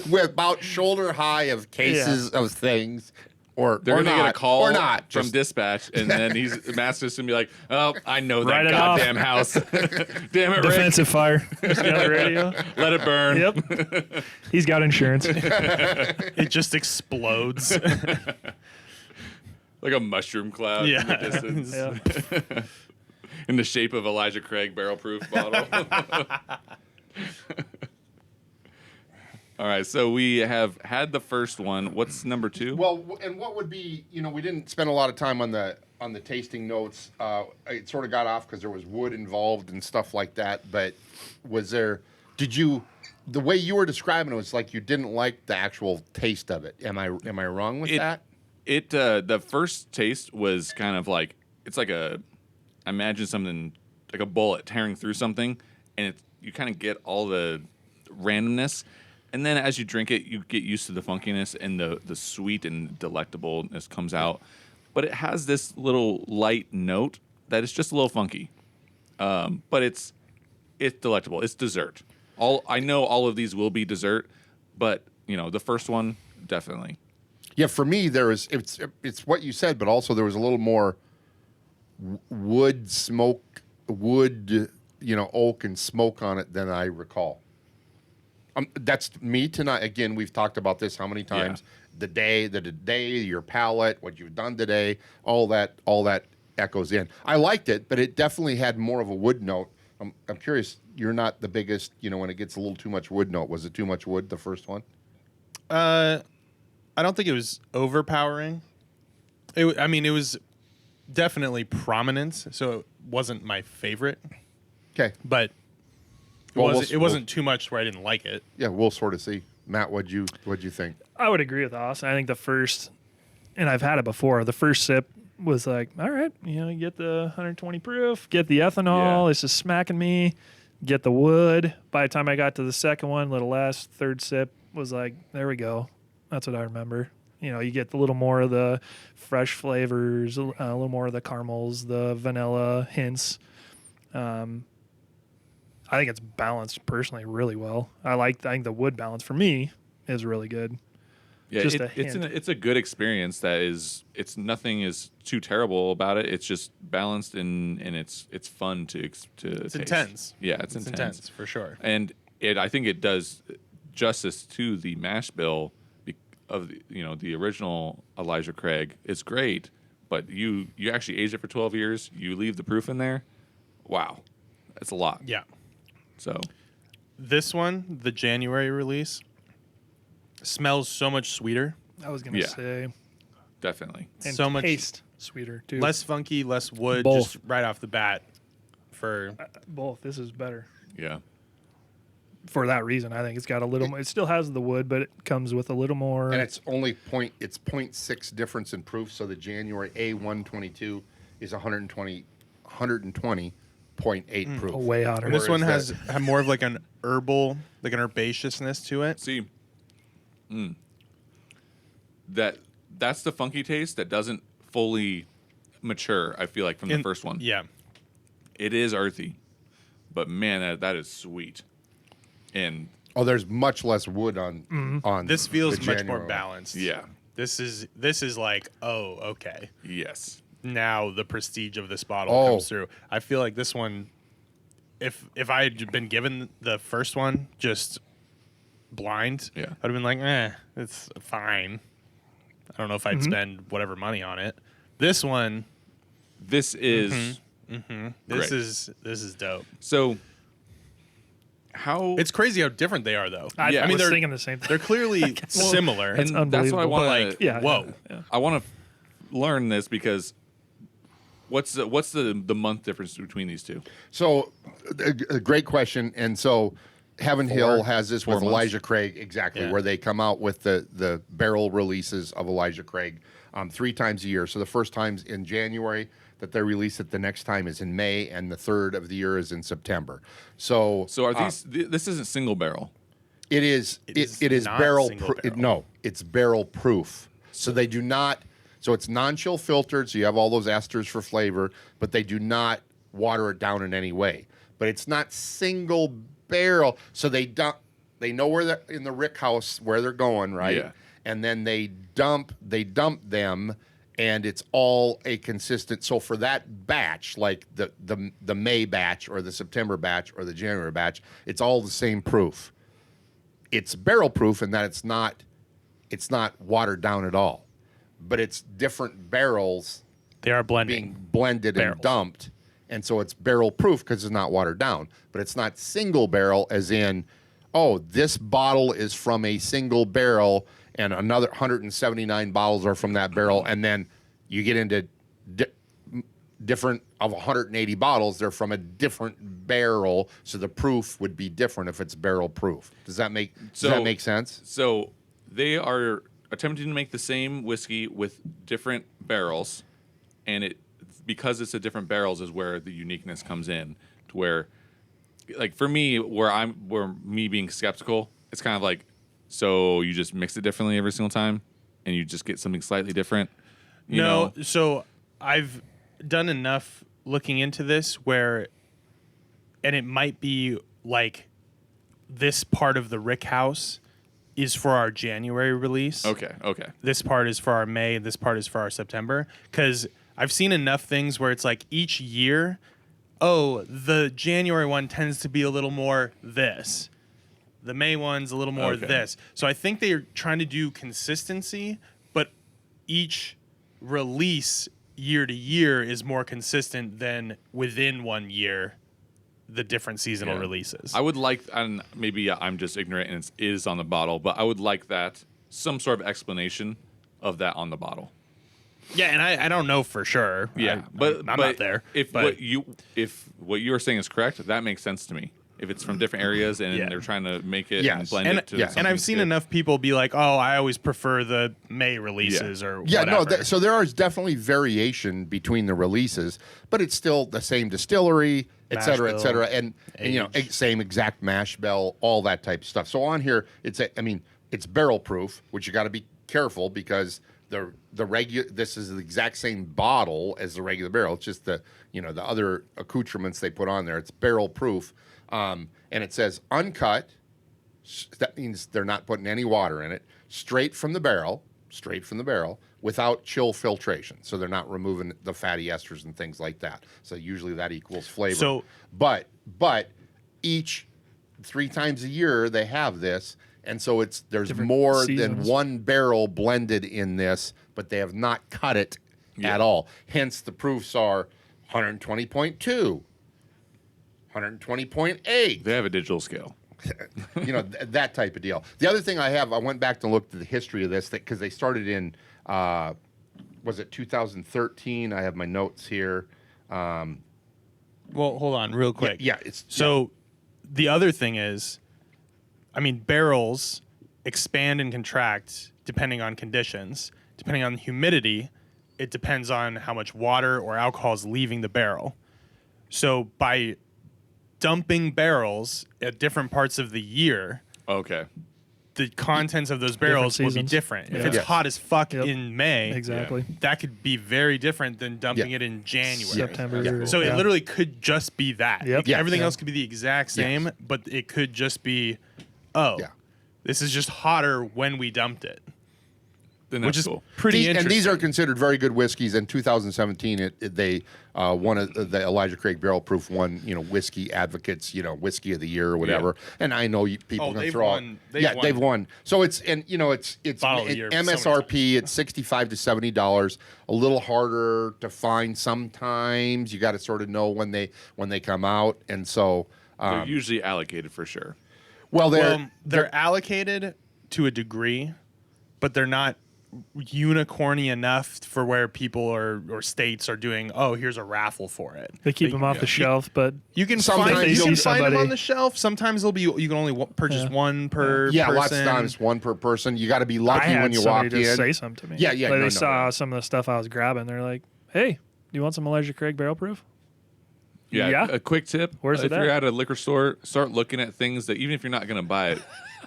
[SPEAKER 4] with about shoulder high of cases of things. Or
[SPEAKER 3] They're
[SPEAKER 4] or
[SPEAKER 3] gonna
[SPEAKER 4] not,
[SPEAKER 3] get a call
[SPEAKER 4] or not.
[SPEAKER 3] from
[SPEAKER 4] Just-
[SPEAKER 3] dispatch, and then Matt's just gonna be like, "Oh, I know
[SPEAKER 2] Write
[SPEAKER 3] that
[SPEAKER 2] it off.
[SPEAKER 3] goddamn house. Damn it, Rick.
[SPEAKER 2] Defensive fire. Just get on the radio.
[SPEAKER 3] Let it burn."
[SPEAKER 2] Yep. He's got insurance.
[SPEAKER 1] It just explodes.
[SPEAKER 3] Like a mushroom cloud in the distance.
[SPEAKER 2] Yeah.
[SPEAKER 3] In the shape of Elijah Craig barrel-proof bottle. All right, so we have had the first one. What's number 2?
[SPEAKER 4] Well, and what would be, we didn't spend a lot of time on the tasting notes. It sort of got off because there was wood involved and stuff like that. But the way you were describing it was like you didn't like the actual taste of it. Am I wrong with that?
[SPEAKER 3] The first taste was kind of like, it's like imagine something like a bullet tearing through something, and you kind of get all the randomness. And then as you drink it, you get used to the funkiness, and the sweet and delectableness comes out. But it has this little light note that is just a little funky. But it's delectable. It's dessert. I know all of these will be dessert, but the first one definitely.
[SPEAKER 4] Yeah, for me it's what you said, but also there was a little more wood smoke, oak and smoke on it than I recall. That's me tonight. Again, we've talked about this how many times? Yeah. The day, your palate, what you've done today, all that echoes in. I liked it, but it definitely had more of a wood note. I'm curious. You're not the biggest, when it gets a little too much wood note. Was it too much wood, the first one?
[SPEAKER 1] I don't think it was overpowering. It was definitely prominent, so it wasn't my favorite.
[SPEAKER 4] Okay,
[SPEAKER 1] but it wasn't too much where I didn't like it.
[SPEAKER 4] Yeah, we'll sort of see. Matt, what'd you think?
[SPEAKER 2] I would agree with Austin. I think the first, and I've had it before, the first sip was like, all right, you get the 120 proof, get the ethanol, it's just smacking me, get the wood. By the time I got to the second one, little last third sip was like, there we go. That's what I remember. You get a little more of the fresh flavors, a little more of the caramels, the vanilla hints. I think it's balanced personally really well. I think the wood balance for me is really good.
[SPEAKER 3] Yeah,
[SPEAKER 2] just
[SPEAKER 3] it's a good experience. Nothing is too terrible about it. It's just balanced and it's fun to
[SPEAKER 1] It's
[SPEAKER 3] taste.
[SPEAKER 1] intense.
[SPEAKER 3] Yeah, it's intense
[SPEAKER 1] for sure.
[SPEAKER 3] And I think it does justice to the mash bill of the original Elijah Craig. It's great, but you actually age it for 12 years. You leave the proof in there. Wow, that's a lot.
[SPEAKER 1] Yeah.
[SPEAKER 3] So
[SPEAKER 1] this one, the January release, smells so much sweeter.
[SPEAKER 2] I was gonna say
[SPEAKER 3] definitely,
[SPEAKER 2] and
[SPEAKER 1] so much
[SPEAKER 2] taste sweeter too.
[SPEAKER 1] less funky, less wood,
[SPEAKER 2] Both.
[SPEAKER 1] just right off the bat. For
[SPEAKER 2] both, this is better.
[SPEAKER 3] Yeah.
[SPEAKER 2] For that reason, I think it's got a little. It still has the wood, but it comes with a little more.
[SPEAKER 4] And it's only 0.6 difference in proof. So the January A122 is 120.8 proof.
[SPEAKER 2] Way hotter.
[SPEAKER 1] and this one has more of like an herbal, like an herbaceousness to it.
[SPEAKER 3] See, that's the funky taste that doesn't fully mature. I feel like from the first one.
[SPEAKER 1] Yeah.
[SPEAKER 3] It is earthy, but man, that is sweet. And
[SPEAKER 4] there's much less wood on
[SPEAKER 1] This feels
[SPEAKER 4] the
[SPEAKER 1] much
[SPEAKER 4] January
[SPEAKER 1] more
[SPEAKER 4] one.
[SPEAKER 1] balanced.
[SPEAKER 3] yeah,
[SPEAKER 1] This is like, oh, okay.
[SPEAKER 3] yes,
[SPEAKER 1] Now the prestige of this bottle comes through. I feel like this one, if I had been given the first one just blind,
[SPEAKER 3] Yeah.
[SPEAKER 1] I'd have been like, it's fine. I don't know if I'd spend whatever money on it. This one,
[SPEAKER 3] this is
[SPEAKER 1] this
[SPEAKER 3] great.
[SPEAKER 1] is dope.
[SPEAKER 3] So how
[SPEAKER 1] It's crazy how different they are, though.
[SPEAKER 2] I
[SPEAKER 3] Yeah.
[SPEAKER 2] was
[SPEAKER 1] they're
[SPEAKER 2] thinking the same thing.
[SPEAKER 1] They're clearly similar.
[SPEAKER 3] and that's what I
[SPEAKER 2] unbelievable.
[SPEAKER 3] want
[SPEAKER 1] But, like,
[SPEAKER 3] to.
[SPEAKER 2] Yeah.
[SPEAKER 1] whoa.
[SPEAKER 2] Yeah.
[SPEAKER 3] I want to learn this because what's the month difference between these two?
[SPEAKER 4] So, a great question. And so, Heaven Hill has this with
[SPEAKER 3] months.
[SPEAKER 4] Elijah Craig, exactly,
[SPEAKER 1] Yeah.
[SPEAKER 4] where they come out with the barrel releases of Elijah Craig 3 times a year. So the first time's in January that they release it. The next time is in May, and the third of the year is in September. So
[SPEAKER 3] are these? This isn't single barrel.
[SPEAKER 4] it is it is
[SPEAKER 1] not
[SPEAKER 4] barrel,
[SPEAKER 1] single barrel.
[SPEAKER 4] no, it's barrel proof. So they do not. So it's non-chill filtered. So you have all those esters for flavor, but they do not water it down in any way. But it's not single barrel. So they know where they're in the rick house where they're going, right?
[SPEAKER 3] Yeah.
[SPEAKER 4] And then they dump them, and it's all a consistent. So for that batch, like the May batch or the September batch or the January batch, it's all the same proof. It's barrel proof in that it's not watered down at all. but it's different barrels
[SPEAKER 1] They are blending.
[SPEAKER 4] being blended
[SPEAKER 1] barrels.
[SPEAKER 4] and dumped. And so it's barrel proof because it's not watered down. But it's not single barrel, as in, oh, this bottle is from a single barrel and another 179 bottles are from that barrel. And then you get into different of 180 bottles, they're from a different barrel. So the proof would be different if it's barrel proof. Does that make sense?
[SPEAKER 3] So they are attempting to make the same whiskey with different barrels, and because it's a different barrels is where the uniqueness comes in. To where, like for me, where me being skeptical, it's kind of like, so you just mix it differently every single time, and you just get something slightly different. You know?
[SPEAKER 1] So I've done enough looking into this where, and it might be like this part of the Rick House is for our January release.
[SPEAKER 3] Okay.
[SPEAKER 1] This part is for our May, this part is for our September. Because I've seen enough things where it's like each year, oh, the January one tends to be a little more this. The May one's a little more this. So I think they're trying to do consistency, but each release year to year is more consistent than within 1 year the different seasonal releases.
[SPEAKER 3] I would like, and maybe I'm just ignorant and it is on the bottle, but I would like that, some sort of explanation of that on the bottle.
[SPEAKER 1] Yeah, and I don't know for sure.
[SPEAKER 3] Yeah,
[SPEAKER 1] I'm not there.
[SPEAKER 3] If what you are saying is correct, that makes sense to me. If it's from different areas and they're trying to make it and blend it to something
[SPEAKER 1] and I've seen
[SPEAKER 3] good.
[SPEAKER 1] enough people be like, "Oh, I always prefer the May releases or whatever."
[SPEAKER 4] So there is definitely variation between the releases, but it's still the same distillery, et cetera, and same exact mash bill, all that type of stuff. So on here, it's barrel proof, which you got to be careful because this is the exact same bottle as the regular barrel. It's just the other accoutrements they put on there. It's barrel proof. And it says uncut. That means they're not putting any water in it. Straight from the barrel, without chill filtration. So they're not removing the fatty esters and things like that. So usually that equals flavor.
[SPEAKER 1] So,
[SPEAKER 4] but each 3 times a year they have this, and so there's
[SPEAKER 2] Different
[SPEAKER 4] more
[SPEAKER 2] seasons.
[SPEAKER 4] than one barrel blended in this, but they have not cut it at all. Hence the proofs are 120.2. 120.8.
[SPEAKER 3] They have a digital scale.
[SPEAKER 4] That type of deal. The other thing I went back and looked at the history of this because they started in, was it 2013? I have my notes here.
[SPEAKER 1] Well, hold on, real quick.
[SPEAKER 4] The
[SPEAKER 1] other thing is, barrels expand and contract depending on conditions, depending on humidity. It depends on how much water or alcohol is leaving the barrel. So by dumping barrels at different parts of the year, the contents of those barrels will be different. If it's hot as fuck in May, that could be very different than dumping it in January.
[SPEAKER 2] September.
[SPEAKER 1] So it literally could just be that.
[SPEAKER 2] Yep.
[SPEAKER 1] Everything else could be the exact same, but it could just be, this is just hotter when we dumped it.
[SPEAKER 3] Then that's
[SPEAKER 1] Which is
[SPEAKER 3] cool.
[SPEAKER 1] pretty interesting.
[SPEAKER 4] And these are considered very good whiskeys. In 2017, they won the Elijah Craig Barrel Proof won, Whiskey Advocates, Whiskey of the Year or whatever. Yeah. And I know people can throw out. They've won. So it's
[SPEAKER 1] Bottle of the Year
[SPEAKER 4] MSRP. It's $65 to $70. A little harder to find sometimes. You got to sort of know when they come out, and so
[SPEAKER 3] They're usually allocated for sure.
[SPEAKER 4] Well,
[SPEAKER 1] they're allocated to a degree, but they're not unicorny enough for where people or states are doing, here's a raffle for it.
[SPEAKER 2] They keep them off the shelf, but
[SPEAKER 1] you can
[SPEAKER 4] sometimes
[SPEAKER 1] find them on the shelf. Sometimes you can only purchase one per person.
[SPEAKER 4] Lots of times one per person. You got to be lucky when you walk in.
[SPEAKER 2] Just say something to me. They saw some of the stuff I was grabbing. They're like, "Hey, do you want some Elijah Craig Barrel Proof?"
[SPEAKER 3] Yeah. A quick tip:
[SPEAKER 2] Where's
[SPEAKER 3] if
[SPEAKER 2] it
[SPEAKER 3] you're
[SPEAKER 2] at?
[SPEAKER 3] at a liquor store, start looking at things that even if you're not going to buy it.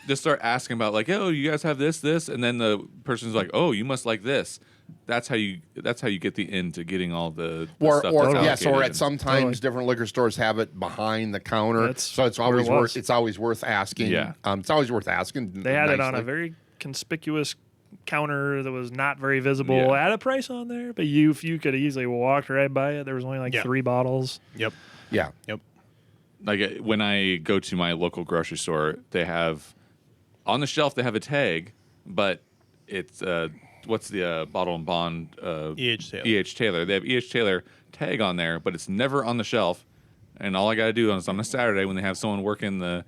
[SPEAKER 3] Just start asking about like, oh, you guys have this, and then the person's like, oh, you must like this. That's how you get the in to getting all the stuff that's
[SPEAKER 4] or
[SPEAKER 3] allocated.
[SPEAKER 4] at sometimes different liquor stores have it behind the counter, so it's always worth asking.
[SPEAKER 3] Yeah,
[SPEAKER 4] it's always worth asking.
[SPEAKER 2] They had it on a very conspicuous counter that was not very visible at a price on there, but you could easily walk right by it. There was only like 3 bottles.
[SPEAKER 1] Yep.
[SPEAKER 3] Like when I go to my local grocery store, they have on the shelf they have a tag, but it's what's the Bottle and Bond?
[SPEAKER 1] E.H. Taylor.
[SPEAKER 3] E.H. Taylor. They have E.H. Taylor tag on there, but it's never on the shelf. And all I got to do is on a Saturday when they have someone working the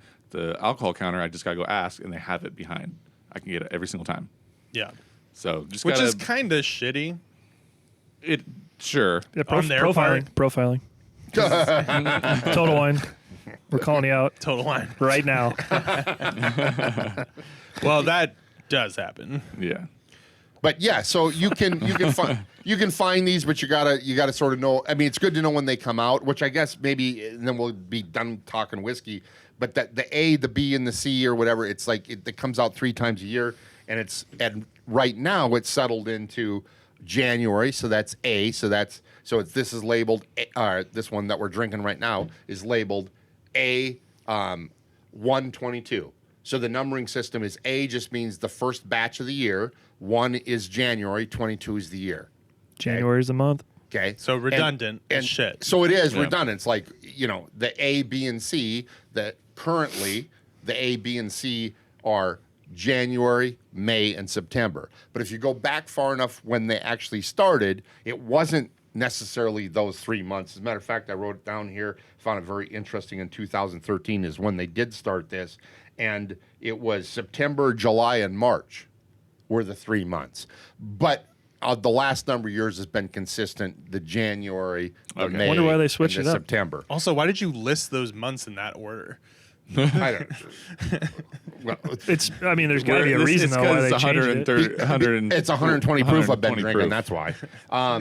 [SPEAKER 3] alcohol counter, I just got to go ask, and they have it behind. I can get it every single time.
[SPEAKER 1] Yeah.
[SPEAKER 3] So just
[SPEAKER 1] Which
[SPEAKER 3] gotta,
[SPEAKER 1] is kind of shitty.
[SPEAKER 3] it. Sure.
[SPEAKER 2] Yeah,
[SPEAKER 1] On their
[SPEAKER 2] profiling. Total Wine. We're calling you out
[SPEAKER 1] Total line.
[SPEAKER 2] right now.
[SPEAKER 1] Well, that does happen.
[SPEAKER 3] Yeah.
[SPEAKER 4] But yeah, so you can find these, but you gotta sort of know. I mean, it's good to know when they come out, which I guess maybe, and then we'll be done talking whiskey. But the A, the B, and the C or whatever, it's like it comes out 3 times a year, and right now it's settled into January, so that's A. This is labeled. This one that we're drinking right now is labeled A 122. So the numbering system is A just means the first batch of the year. 1 is January, 22 is the year.
[SPEAKER 2] January is the month.
[SPEAKER 4] Okay.
[SPEAKER 1] So redundant as shit.
[SPEAKER 4] So it is redundant. It's like, the A, B, and C that currently the A, B, and C are January, May, and September. But if you go back far enough when they actually started, it wasn't necessarily those 3 months. As a matter of fact, I wrote it down here, found it very interesting. In 2013 is when they did start this. And it was September, July, and March were the 3 months. But the last number of years has been consistent, the January, the May,
[SPEAKER 2] Wonder why they switched
[SPEAKER 4] and
[SPEAKER 2] it
[SPEAKER 4] the
[SPEAKER 2] up.
[SPEAKER 4] September.
[SPEAKER 1] Also, why did you list those months in that order?
[SPEAKER 4] I don't well,
[SPEAKER 2] There's got to be a reason though why they changed it.
[SPEAKER 4] it's 120 proof I've been
[SPEAKER 3] 120
[SPEAKER 4] drinking,
[SPEAKER 3] proof.
[SPEAKER 4] that's why.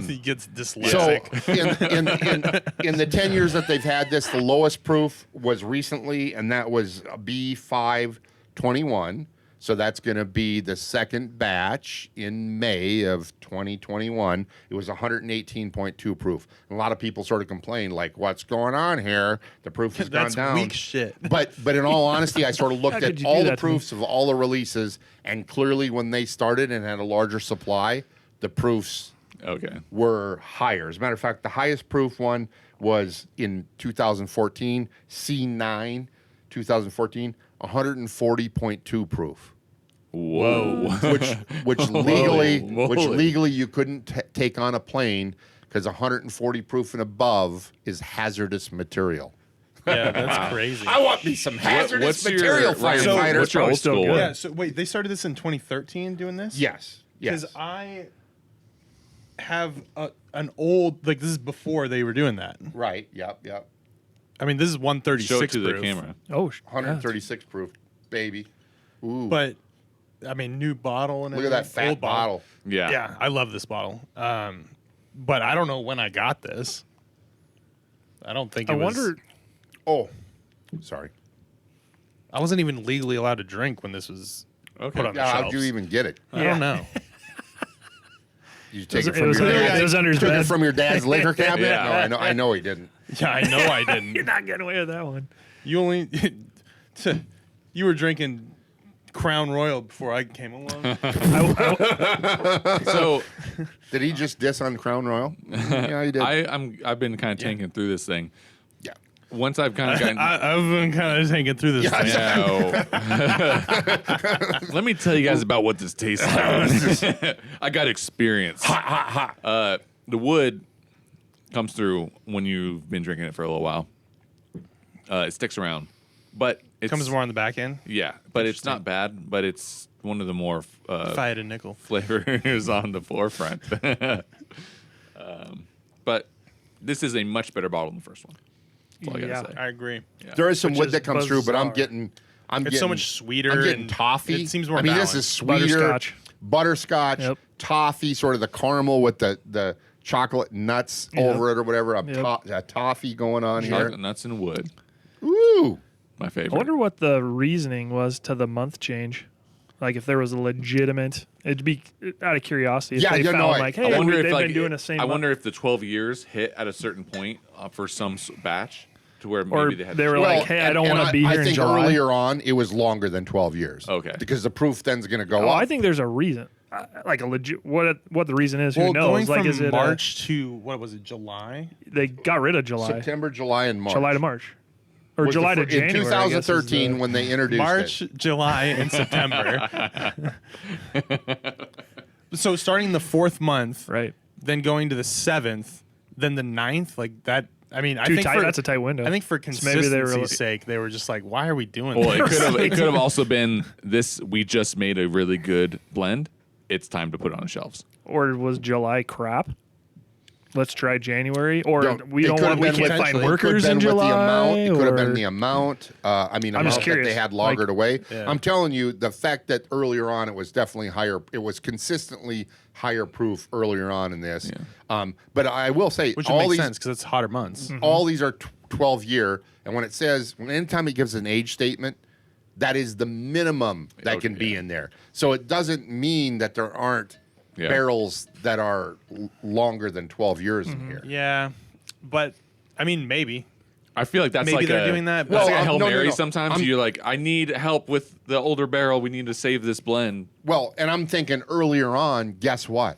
[SPEAKER 1] He gets
[SPEAKER 4] So
[SPEAKER 1] dyslexic.
[SPEAKER 4] in the 10 years that they've had this, the lowest proof was recently, and that was a B521. So that's going to be the second batch in May of 2021. It was 118.2 proof. And a lot of people sort of complain, like, what's going on here? The proof has gone
[SPEAKER 1] That's
[SPEAKER 4] down.
[SPEAKER 1] weak shit.
[SPEAKER 4] But in all honesty, I sort of looked
[SPEAKER 2] How could
[SPEAKER 4] at
[SPEAKER 2] you
[SPEAKER 4] all
[SPEAKER 2] do
[SPEAKER 4] the
[SPEAKER 2] that to me?
[SPEAKER 4] proofs of all the releases, and clearly when they started and had a larger supply, the proofs
[SPEAKER 3] Okay.
[SPEAKER 4] were higher. As a matter of fact, the highest proof one was in 2014, C9, 2014, 140.2 proof.
[SPEAKER 3] Whoa.
[SPEAKER 4] Which legally
[SPEAKER 3] Whoa.
[SPEAKER 4] you couldn't take on a plane because 140 proof and above is hazardous material.
[SPEAKER 1] Yeah, that's crazy.
[SPEAKER 4] I want me some hazardous
[SPEAKER 3] what's your-
[SPEAKER 4] material,
[SPEAKER 3] Ryan,
[SPEAKER 4] firefighter.
[SPEAKER 3] what's your old
[SPEAKER 2] still
[SPEAKER 3] school
[SPEAKER 2] good.
[SPEAKER 3] one?
[SPEAKER 1] Yeah, so wait, they started this in 2013 doing this?
[SPEAKER 4] Yes.
[SPEAKER 1] Because
[SPEAKER 4] Yes.
[SPEAKER 1] I have an old, this is before they were doing that.
[SPEAKER 4] Right. Yep.
[SPEAKER 1] I mean, this is 136
[SPEAKER 3] Show it to
[SPEAKER 1] proof.
[SPEAKER 3] the camera.
[SPEAKER 2] Oh,
[SPEAKER 4] 136 proof, baby. Ooh.
[SPEAKER 1] But, I mean, new bottle and
[SPEAKER 4] Look at that
[SPEAKER 1] everything,
[SPEAKER 4] fat
[SPEAKER 1] old
[SPEAKER 4] bottle.
[SPEAKER 3] Yeah.
[SPEAKER 1] Yeah, I love this bottle. But I don't know when I got this. I don't think it
[SPEAKER 2] I
[SPEAKER 1] was.
[SPEAKER 2] wonder.
[SPEAKER 4] Oh, sorry.
[SPEAKER 1] I wasn't even legally allowed to drink when this was
[SPEAKER 3] Okay.
[SPEAKER 1] put on the
[SPEAKER 4] Yeah, how'd
[SPEAKER 1] shelves.
[SPEAKER 4] you even get it?
[SPEAKER 1] I don't know.
[SPEAKER 4] Did you take
[SPEAKER 2] It
[SPEAKER 4] it from
[SPEAKER 2] was
[SPEAKER 4] your
[SPEAKER 2] under-
[SPEAKER 4] dad's?
[SPEAKER 2] it was under his
[SPEAKER 4] took it
[SPEAKER 2] bed.
[SPEAKER 4] from your dad's liquor cabinet?
[SPEAKER 3] Yeah.
[SPEAKER 4] No, I know he didn't.
[SPEAKER 1] Yeah, I know I didn't.
[SPEAKER 2] You're not getting away with that one.
[SPEAKER 1] You only you were drinking Crown Royal before I came along.
[SPEAKER 3] So
[SPEAKER 4] Did he just diss on Crown Royal? Yeah, he did.
[SPEAKER 3] I've been kind of tanking through this thing.
[SPEAKER 4] yeah.
[SPEAKER 3] Once I've kind of gotten.
[SPEAKER 1] I've been kind of taking through this thing.
[SPEAKER 3] Yeah. Let me tell you guys about what this tastes like. I got experience.
[SPEAKER 4] Hot.
[SPEAKER 3] The wood comes through when you've been drinking it for a little while. It sticks around, but it
[SPEAKER 1] Comes more on the back end.
[SPEAKER 3] Yeah, but it's not bad. But it's one of the more
[SPEAKER 1] If I had a nickel.
[SPEAKER 3] flavors on the forefront. But this is a much better bottle than the first one. That's all I
[SPEAKER 2] Yeah.
[SPEAKER 3] gotta say.
[SPEAKER 1] I agree.
[SPEAKER 4] There is some
[SPEAKER 2] Which
[SPEAKER 4] wood
[SPEAKER 2] is
[SPEAKER 4] that comes through, but I'm
[SPEAKER 2] bizarre.
[SPEAKER 4] getting
[SPEAKER 1] It's so much sweeter.
[SPEAKER 4] I'm getting
[SPEAKER 1] and
[SPEAKER 4] toffee.
[SPEAKER 1] It seems more
[SPEAKER 4] I mean,
[SPEAKER 1] balanced.
[SPEAKER 4] this is sweeter. Butterscotch,
[SPEAKER 2] Yep.
[SPEAKER 4] toffee, sort of the caramel with the chocolate nuts over it or whatever. A toffee going on
[SPEAKER 3] Chocolate
[SPEAKER 4] here.
[SPEAKER 3] nuts and wood,
[SPEAKER 4] Ooh.
[SPEAKER 3] my favorite.
[SPEAKER 2] I wonder what the reasoning was to the month change. Like if there was a legitimate, it'd be out of curiosity. If
[SPEAKER 4] Yeah,
[SPEAKER 2] they
[SPEAKER 4] you
[SPEAKER 2] found
[SPEAKER 4] know,
[SPEAKER 2] like, hey,
[SPEAKER 3] I wonder
[SPEAKER 2] they've
[SPEAKER 3] if
[SPEAKER 2] been doing the same.
[SPEAKER 3] I
[SPEAKER 2] month.
[SPEAKER 3] wonder if the 12 years hit at a certain point for some batch to where
[SPEAKER 2] Or
[SPEAKER 3] maybe they had
[SPEAKER 2] they were like, hey, I don't want to be
[SPEAKER 4] I
[SPEAKER 2] here in
[SPEAKER 4] think
[SPEAKER 2] July.
[SPEAKER 4] earlier on it was longer than 12 years.
[SPEAKER 3] Okay.
[SPEAKER 4] Because the proof then's going to go
[SPEAKER 2] Oh,
[SPEAKER 4] up.
[SPEAKER 2] I think there's a reason, like a legit. What the reason is?
[SPEAKER 1] well,
[SPEAKER 2] Who knows?
[SPEAKER 1] going
[SPEAKER 2] Like,
[SPEAKER 1] from
[SPEAKER 2] is it
[SPEAKER 1] March to what was it? July.
[SPEAKER 2] they got rid of July,
[SPEAKER 4] September, July, and March.
[SPEAKER 2] July to March, or
[SPEAKER 4] Was
[SPEAKER 2] July
[SPEAKER 4] the
[SPEAKER 2] to January.
[SPEAKER 4] In
[SPEAKER 2] I guess, is
[SPEAKER 4] 2013,
[SPEAKER 2] the-
[SPEAKER 4] when they introduced
[SPEAKER 1] March,
[SPEAKER 4] it.
[SPEAKER 1] July, and September. So starting the 4th month,
[SPEAKER 2] Right.
[SPEAKER 1] then going to the 7th, then the 9th, like that. I mean, I
[SPEAKER 2] Too
[SPEAKER 1] think
[SPEAKER 2] tight. That's a tight window.
[SPEAKER 1] I think for
[SPEAKER 2] So maybe
[SPEAKER 1] consistency's
[SPEAKER 2] they were
[SPEAKER 1] sake, they were just like, why are we doing
[SPEAKER 3] Well,
[SPEAKER 1] this?
[SPEAKER 3] it could have also been this. We just made a really good blend. It's time to put it on the shelves.
[SPEAKER 2] Or was July crap? Let's try January. Or we
[SPEAKER 4] It
[SPEAKER 2] don't
[SPEAKER 4] could
[SPEAKER 2] want.
[SPEAKER 4] have
[SPEAKER 2] We
[SPEAKER 4] been
[SPEAKER 2] can't
[SPEAKER 4] with-
[SPEAKER 2] find
[SPEAKER 4] it could have
[SPEAKER 2] workers
[SPEAKER 4] been
[SPEAKER 2] in
[SPEAKER 4] with
[SPEAKER 2] July.
[SPEAKER 4] the amount. It could have
[SPEAKER 2] or-
[SPEAKER 4] been the amount.
[SPEAKER 2] I'm just
[SPEAKER 4] Amount that
[SPEAKER 2] curious,
[SPEAKER 4] they had lagered away.
[SPEAKER 1] Yeah.
[SPEAKER 4] I'm telling you, the fact that earlier on it was definitely higher. It was consistently higher proof earlier on in this. But I will say,
[SPEAKER 1] Which would
[SPEAKER 4] all
[SPEAKER 1] make
[SPEAKER 4] these
[SPEAKER 1] sense because it's hotter months.
[SPEAKER 4] all these are 12 year, and when it says, anytime it gives an age statement, that is the minimum that can be in there. So it doesn't mean that there aren't barrels that are longer than 12 years in here.
[SPEAKER 1] Yeah, but I mean, maybe.
[SPEAKER 3] I feel like that's
[SPEAKER 1] Maybe
[SPEAKER 3] like
[SPEAKER 1] they're doing that,
[SPEAKER 3] That's
[SPEAKER 1] but-
[SPEAKER 3] like a Hail
[SPEAKER 4] no,
[SPEAKER 3] Mary.
[SPEAKER 4] no.
[SPEAKER 3] Sometimes you're like, I need help with the older barrel. We need to save this blend.
[SPEAKER 4] Well, and I'm thinking earlier on, guess what?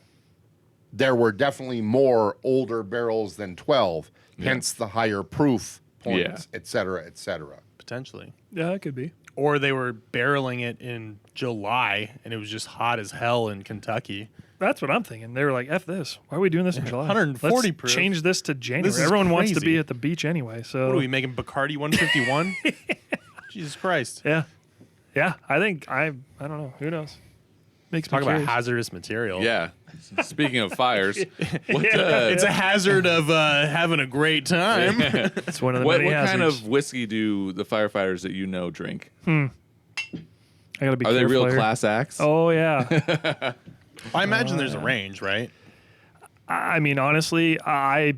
[SPEAKER 4] There were definitely more older barrels than 12, hence the higher proof points, et cetera, et cetera.
[SPEAKER 1] Potentially.
[SPEAKER 2] Yeah, it could be.
[SPEAKER 1] Or they were barreling it in July and it was just hot as hell in Kentucky.
[SPEAKER 2] That's what I'm thinking. They were like, "F this. Why are we doing this in July?
[SPEAKER 1] 140
[SPEAKER 2] Let's
[SPEAKER 1] proof.
[SPEAKER 2] change this to January.
[SPEAKER 1] is
[SPEAKER 2] Everyone wants to
[SPEAKER 1] crazy.
[SPEAKER 2] be at the beach anyway." So
[SPEAKER 1] What are we making Bacardi 151? Jesus Christ.
[SPEAKER 2] Yeah, yeah. I think I don't know. Who knows? Makes
[SPEAKER 1] Talk
[SPEAKER 2] me
[SPEAKER 1] about
[SPEAKER 2] curious.
[SPEAKER 1] hazardous material.
[SPEAKER 3] Yeah. Speaking of fires, what,
[SPEAKER 1] It's a hazard of having a great time.
[SPEAKER 2] It's one of the
[SPEAKER 3] what
[SPEAKER 2] many
[SPEAKER 3] kind
[SPEAKER 2] hazards.
[SPEAKER 3] of whiskey do the firefighters that you know drink?
[SPEAKER 2] I gotta be.
[SPEAKER 3] Are they
[SPEAKER 2] careful
[SPEAKER 3] real
[SPEAKER 2] here.
[SPEAKER 3] class acts?
[SPEAKER 2] Oh yeah.
[SPEAKER 1] I imagine there's a range, right?
[SPEAKER 2] I mean, honestly, I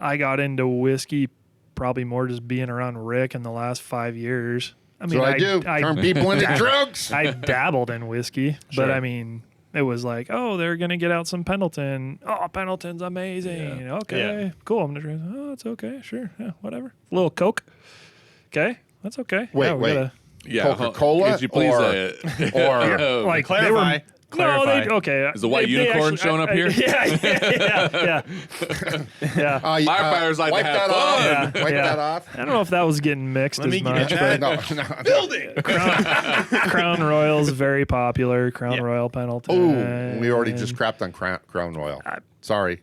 [SPEAKER 2] got into whiskey probably more just being around Rick in the last 5 years. I mean,
[SPEAKER 4] So I do. Turn people into drunks.
[SPEAKER 2] I dabbled in whiskey,
[SPEAKER 1] Sure.
[SPEAKER 2] but I mean, it was like, oh, they're gonna get out some Pendleton. Oh, Pendleton's amazing. Okay,
[SPEAKER 1] Yeah.
[SPEAKER 2] cool. I'm gonna try. Oh, it's okay. Sure. Yeah, whatever. A little Coke. Okay, that's okay.
[SPEAKER 4] Wait,
[SPEAKER 2] yeah, we
[SPEAKER 4] wait.
[SPEAKER 2] gotta-
[SPEAKER 3] Yeah,
[SPEAKER 4] Coca-Cola
[SPEAKER 3] Could you please
[SPEAKER 4] or-
[SPEAKER 3] say it?
[SPEAKER 4] or
[SPEAKER 3] Oh,
[SPEAKER 2] like they
[SPEAKER 1] clarify.
[SPEAKER 2] were.
[SPEAKER 1] Clarify.
[SPEAKER 2] No, they okay.
[SPEAKER 3] Is the white
[SPEAKER 2] They
[SPEAKER 3] unicorn
[SPEAKER 2] actually-
[SPEAKER 3] showing up here?
[SPEAKER 2] Yeah. Yeah.
[SPEAKER 3] Firefighters like to
[SPEAKER 4] wipe
[SPEAKER 3] have
[SPEAKER 4] that off.
[SPEAKER 2] fun.
[SPEAKER 4] Wipe
[SPEAKER 2] Yeah.
[SPEAKER 4] that off.
[SPEAKER 2] I don't know if that was getting mixed
[SPEAKER 1] Let
[SPEAKER 2] as
[SPEAKER 1] me get
[SPEAKER 2] much,
[SPEAKER 1] that.
[SPEAKER 2] but
[SPEAKER 4] No.
[SPEAKER 1] Building.
[SPEAKER 2] Crown Royal's very popular. Crown
[SPEAKER 1] Yeah.
[SPEAKER 2] Royal Pendleton.
[SPEAKER 4] Ooh, we already just crapped on Crown Royal. Sorry.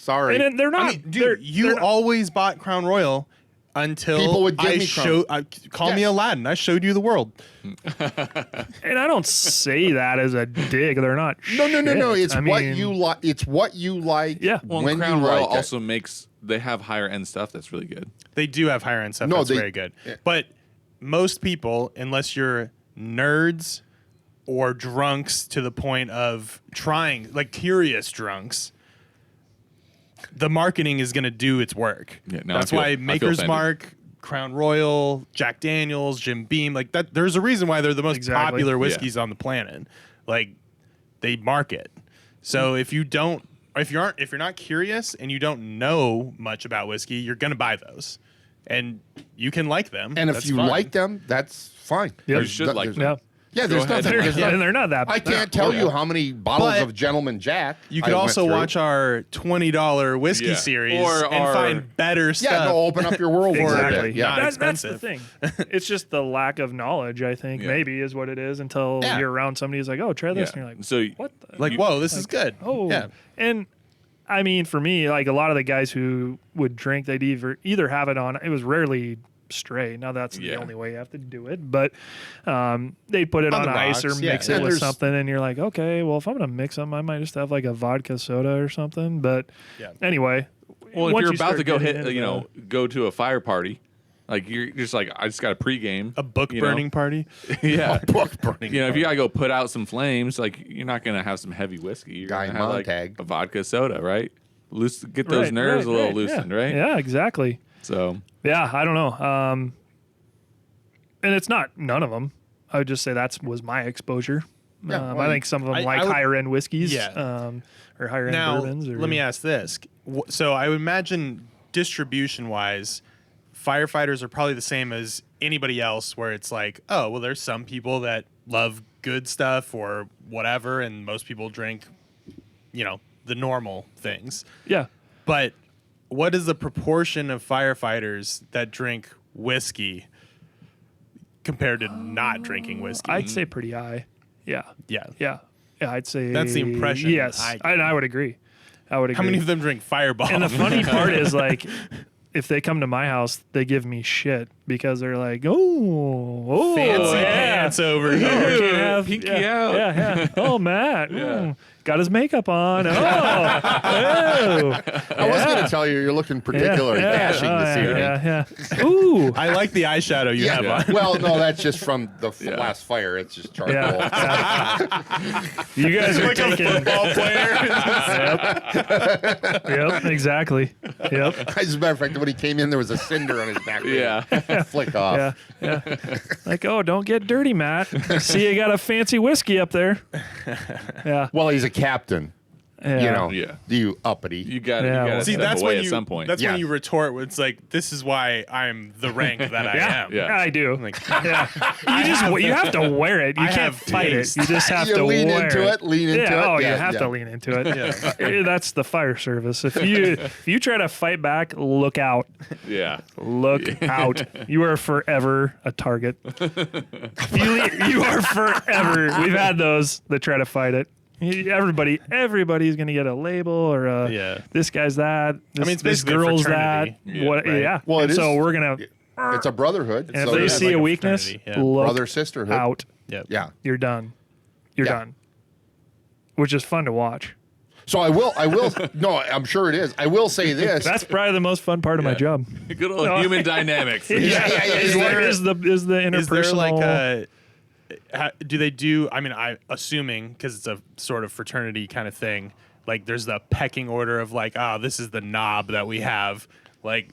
[SPEAKER 2] And then they're not.
[SPEAKER 1] I mean, dude, you always bought Crown Royal until
[SPEAKER 4] People would give
[SPEAKER 1] I
[SPEAKER 4] me
[SPEAKER 1] showed. Call me
[SPEAKER 4] Yes.
[SPEAKER 1] Aladdin. I showed you the world.
[SPEAKER 2] and I don't say that as a dig. They're not.
[SPEAKER 4] No.
[SPEAKER 2] shit.
[SPEAKER 4] It's
[SPEAKER 2] I
[SPEAKER 4] what
[SPEAKER 2] mean,
[SPEAKER 4] you like. It's what you like.
[SPEAKER 2] Yeah.
[SPEAKER 3] Well,
[SPEAKER 4] when
[SPEAKER 3] Crown
[SPEAKER 4] you
[SPEAKER 3] Royal
[SPEAKER 4] like it.
[SPEAKER 3] also makes, they have higher end stuff that's really good.
[SPEAKER 1] They do have higher end stuff.
[SPEAKER 4] No,
[SPEAKER 1] that's
[SPEAKER 4] they-
[SPEAKER 1] very good.
[SPEAKER 4] yeah.
[SPEAKER 1] But most people, unless you're nerds or drunks to the point of trying, like curious drunks, the marketing is going to do its work.
[SPEAKER 3] Yeah, no,
[SPEAKER 1] That's
[SPEAKER 3] I feel-
[SPEAKER 1] why
[SPEAKER 3] I feel
[SPEAKER 1] Maker's
[SPEAKER 3] offended.
[SPEAKER 1] Mark, Crown Royal, Jack Daniels, Jim Beam, like that. There's a reason why they're the most
[SPEAKER 2] Exactly.
[SPEAKER 1] popular
[SPEAKER 3] Yeah.
[SPEAKER 1] whiskeys on the planet. Like they market. So if you don't, or if you're not curious and you don't know much about whiskey, you're gonna buy those, and you can like them.
[SPEAKER 4] And if
[SPEAKER 1] That's
[SPEAKER 4] you
[SPEAKER 1] fine.
[SPEAKER 4] like them, that's fine.
[SPEAKER 2] Yeah.
[SPEAKER 3] You should like them.
[SPEAKER 2] Yeah.
[SPEAKER 4] Yeah, there's
[SPEAKER 3] Go ahead.
[SPEAKER 4] nothing. There's
[SPEAKER 2] Yeah,
[SPEAKER 4] nothing.
[SPEAKER 2] and they're not that.
[SPEAKER 4] I can't tell you how many bottles
[SPEAKER 1] But
[SPEAKER 4] of Gentleman Jack.
[SPEAKER 1] you could
[SPEAKER 4] I went
[SPEAKER 1] also
[SPEAKER 4] through.
[SPEAKER 1] watch our $20 whiskey
[SPEAKER 3] Yeah.
[SPEAKER 1] series
[SPEAKER 3] Or
[SPEAKER 1] and
[SPEAKER 3] our-
[SPEAKER 1] find better stuff.
[SPEAKER 4] Yeah, to open up your world a little
[SPEAKER 2] Exactly.
[SPEAKER 4] bit. Yeah.
[SPEAKER 1] Not
[SPEAKER 2] That's the
[SPEAKER 1] expensive.
[SPEAKER 2] thing. It's just the lack of knowledge, I think,
[SPEAKER 3] Yeah.
[SPEAKER 2] maybe is what it is until
[SPEAKER 1] Yeah.
[SPEAKER 2] you're around somebody who's like, oh, try this.
[SPEAKER 3] Yeah.
[SPEAKER 2] And you're like,
[SPEAKER 3] So
[SPEAKER 2] what the?
[SPEAKER 1] Like, whoa, this is good.
[SPEAKER 2] Oh,
[SPEAKER 1] yeah.
[SPEAKER 2] And I mean, for me, like a lot of the guys who would drink, they'd either have it on. It was rarely straight. Now that's
[SPEAKER 3] Yeah.
[SPEAKER 2] the only way you have to do it, but they put it
[SPEAKER 1] On
[SPEAKER 2] on
[SPEAKER 1] the
[SPEAKER 2] ice
[SPEAKER 1] rocks,
[SPEAKER 2] or
[SPEAKER 1] yeah.
[SPEAKER 2] mix
[SPEAKER 4] And
[SPEAKER 2] it with
[SPEAKER 4] there's-
[SPEAKER 2] something, and you're like, okay, well, if I'm gonna mix them, I might just have like a vodka soda or something. But
[SPEAKER 1] Yeah.
[SPEAKER 2] anyway,
[SPEAKER 3] Well, if
[SPEAKER 2] once
[SPEAKER 3] you're
[SPEAKER 2] you
[SPEAKER 3] about
[SPEAKER 2] start
[SPEAKER 3] to go
[SPEAKER 2] getting
[SPEAKER 3] hit,
[SPEAKER 2] into
[SPEAKER 3] you know, go to a fire party, like you're just like, I just got a pregame.
[SPEAKER 1] A book
[SPEAKER 3] you know?
[SPEAKER 1] burning party.
[SPEAKER 3] Yeah.
[SPEAKER 4] Book burning.
[SPEAKER 3] You know, if you gotta go put out some flames, like you're not gonna have some heavy whiskey. You're
[SPEAKER 4] Guy
[SPEAKER 3] gonna have like
[SPEAKER 4] Montag.
[SPEAKER 3] a vodka soda, right? Get those nerves a little loosened,
[SPEAKER 2] yeah.
[SPEAKER 3] right?
[SPEAKER 2] Yeah, exactly.
[SPEAKER 3] So
[SPEAKER 2] Yeah, I don't know. And it's not none of them. I would just say was my exposure.
[SPEAKER 4] Yeah,
[SPEAKER 2] I
[SPEAKER 4] well,
[SPEAKER 2] think some of them
[SPEAKER 1] I
[SPEAKER 2] like
[SPEAKER 1] would-
[SPEAKER 2] higher end whiskeys,
[SPEAKER 1] Yeah.
[SPEAKER 2] or higher end
[SPEAKER 1] Now,
[SPEAKER 2] bourbons. Or,
[SPEAKER 1] let me ask this. So I would imagine distribution wise, firefighters are probably the same as anybody else, where it's like, oh, well, there's some people that love good stuff or whatever, and most people drink, the normal things.
[SPEAKER 2] Yeah,
[SPEAKER 1] But what is the proportion of firefighters that drink whiskey compared to not drinking whiskey?
[SPEAKER 2] I'd say pretty high. Yeah,
[SPEAKER 1] yeah.
[SPEAKER 2] yeah. I'd say
[SPEAKER 1] That's the impression
[SPEAKER 2] Yes,
[SPEAKER 1] I get.
[SPEAKER 2] I would agree. I would agree.
[SPEAKER 1] How many of them drink Fireball?
[SPEAKER 2] And the funny part is, like, if they come to my house, they give me shit because they're like, oh,
[SPEAKER 1] fancy
[SPEAKER 2] yeah.
[SPEAKER 1] pants over
[SPEAKER 2] Oh,
[SPEAKER 1] here.
[SPEAKER 2] can't have-
[SPEAKER 3] Pinky
[SPEAKER 2] yeah,
[SPEAKER 3] out.
[SPEAKER 2] Yeah. Oh, Matt. Got his makeup on. Oh.
[SPEAKER 4] I was going to tell you, you're looking particularly dashing this evening.
[SPEAKER 2] Yeah. Ooh.
[SPEAKER 1] I like the eyeshadow you have on.
[SPEAKER 4] Well, no, that's just from the last fire. It's just charcoal.
[SPEAKER 2] You guys are
[SPEAKER 1] Like a
[SPEAKER 2] taking.
[SPEAKER 1] football player.
[SPEAKER 2] Yep. Exactly. Yep.
[SPEAKER 4] As a matter of fact, when he came in, there was a cinder on his back.
[SPEAKER 3] Yeah.
[SPEAKER 4] Flick off.
[SPEAKER 2] Yeah. Like, oh, don't get dirty, Matt. See, you got a fancy whiskey up there. Yeah.
[SPEAKER 4] Well, he's a captain.
[SPEAKER 2] Yeah.
[SPEAKER 4] You know,
[SPEAKER 3] Yeah.
[SPEAKER 4] you uppity.
[SPEAKER 3] You got
[SPEAKER 2] Yeah, well,
[SPEAKER 3] to
[SPEAKER 1] See,
[SPEAKER 3] step
[SPEAKER 1] that's
[SPEAKER 3] away
[SPEAKER 1] when
[SPEAKER 3] at
[SPEAKER 1] you.
[SPEAKER 3] some point.
[SPEAKER 1] That's
[SPEAKER 4] Yeah.
[SPEAKER 1] when you retort. It's like, this is why I'm the rank that I
[SPEAKER 2] Yeah.
[SPEAKER 1] am.
[SPEAKER 3] Yeah.
[SPEAKER 2] I do.
[SPEAKER 1] Like,
[SPEAKER 2] Yeah. You have to wear it. You
[SPEAKER 1] I
[SPEAKER 2] can't
[SPEAKER 1] have
[SPEAKER 2] fight
[SPEAKER 1] taste.
[SPEAKER 2] it. You just have
[SPEAKER 4] You
[SPEAKER 2] to
[SPEAKER 4] lean
[SPEAKER 2] wear
[SPEAKER 4] into it, lean into
[SPEAKER 2] yeah.
[SPEAKER 4] it.
[SPEAKER 2] Oh,
[SPEAKER 4] Yeah,
[SPEAKER 2] you have
[SPEAKER 4] yeah.
[SPEAKER 2] to lean into it. That's the fire service. If you try to fight back, look out.
[SPEAKER 3] Yeah.
[SPEAKER 2] Look out. You are forever a target. You are forever. We've had those that try to fight it. Everybody's going to get a label or this guy's that. This,
[SPEAKER 1] mean, it's
[SPEAKER 2] this
[SPEAKER 1] basically a
[SPEAKER 2] girl's that.
[SPEAKER 1] fraternity.
[SPEAKER 2] What?
[SPEAKER 1] Right.
[SPEAKER 2] Yeah.
[SPEAKER 4] Well, it
[SPEAKER 2] And so
[SPEAKER 4] is-
[SPEAKER 2] we're going to,
[SPEAKER 4] It's a brotherhood.
[SPEAKER 2] and if
[SPEAKER 4] so
[SPEAKER 2] they
[SPEAKER 4] it's
[SPEAKER 2] see
[SPEAKER 1] like
[SPEAKER 2] a
[SPEAKER 1] a
[SPEAKER 2] weakness,
[SPEAKER 1] fraternity, yeah.
[SPEAKER 2] look
[SPEAKER 4] brother sisterhood.
[SPEAKER 2] out.
[SPEAKER 1] Yep.
[SPEAKER 4] Yeah.
[SPEAKER 2] You're done. You're
[SPEAKER 4] Yeah.
[SPEAKER 2] done. Which is fun to watch.
[SPEAKER 4] So I will. No, I'm sure it is. I will say this.
[SPEAKER 2] That's probably the most fun part of my job.
[SPEAKER 3] Good old human dynamics.
[SPEAKER 4] yeah.
[SPEAKER 2] Is the
[SPEAKER 1] Is there
[SPEAKER 2] interpersonal?
[SPEAKER 1] like do they do? I mean, I assuming because it's a sort of fraternity kind of thing. Like, there's the pecking order of like, this is the knob that we have. Like,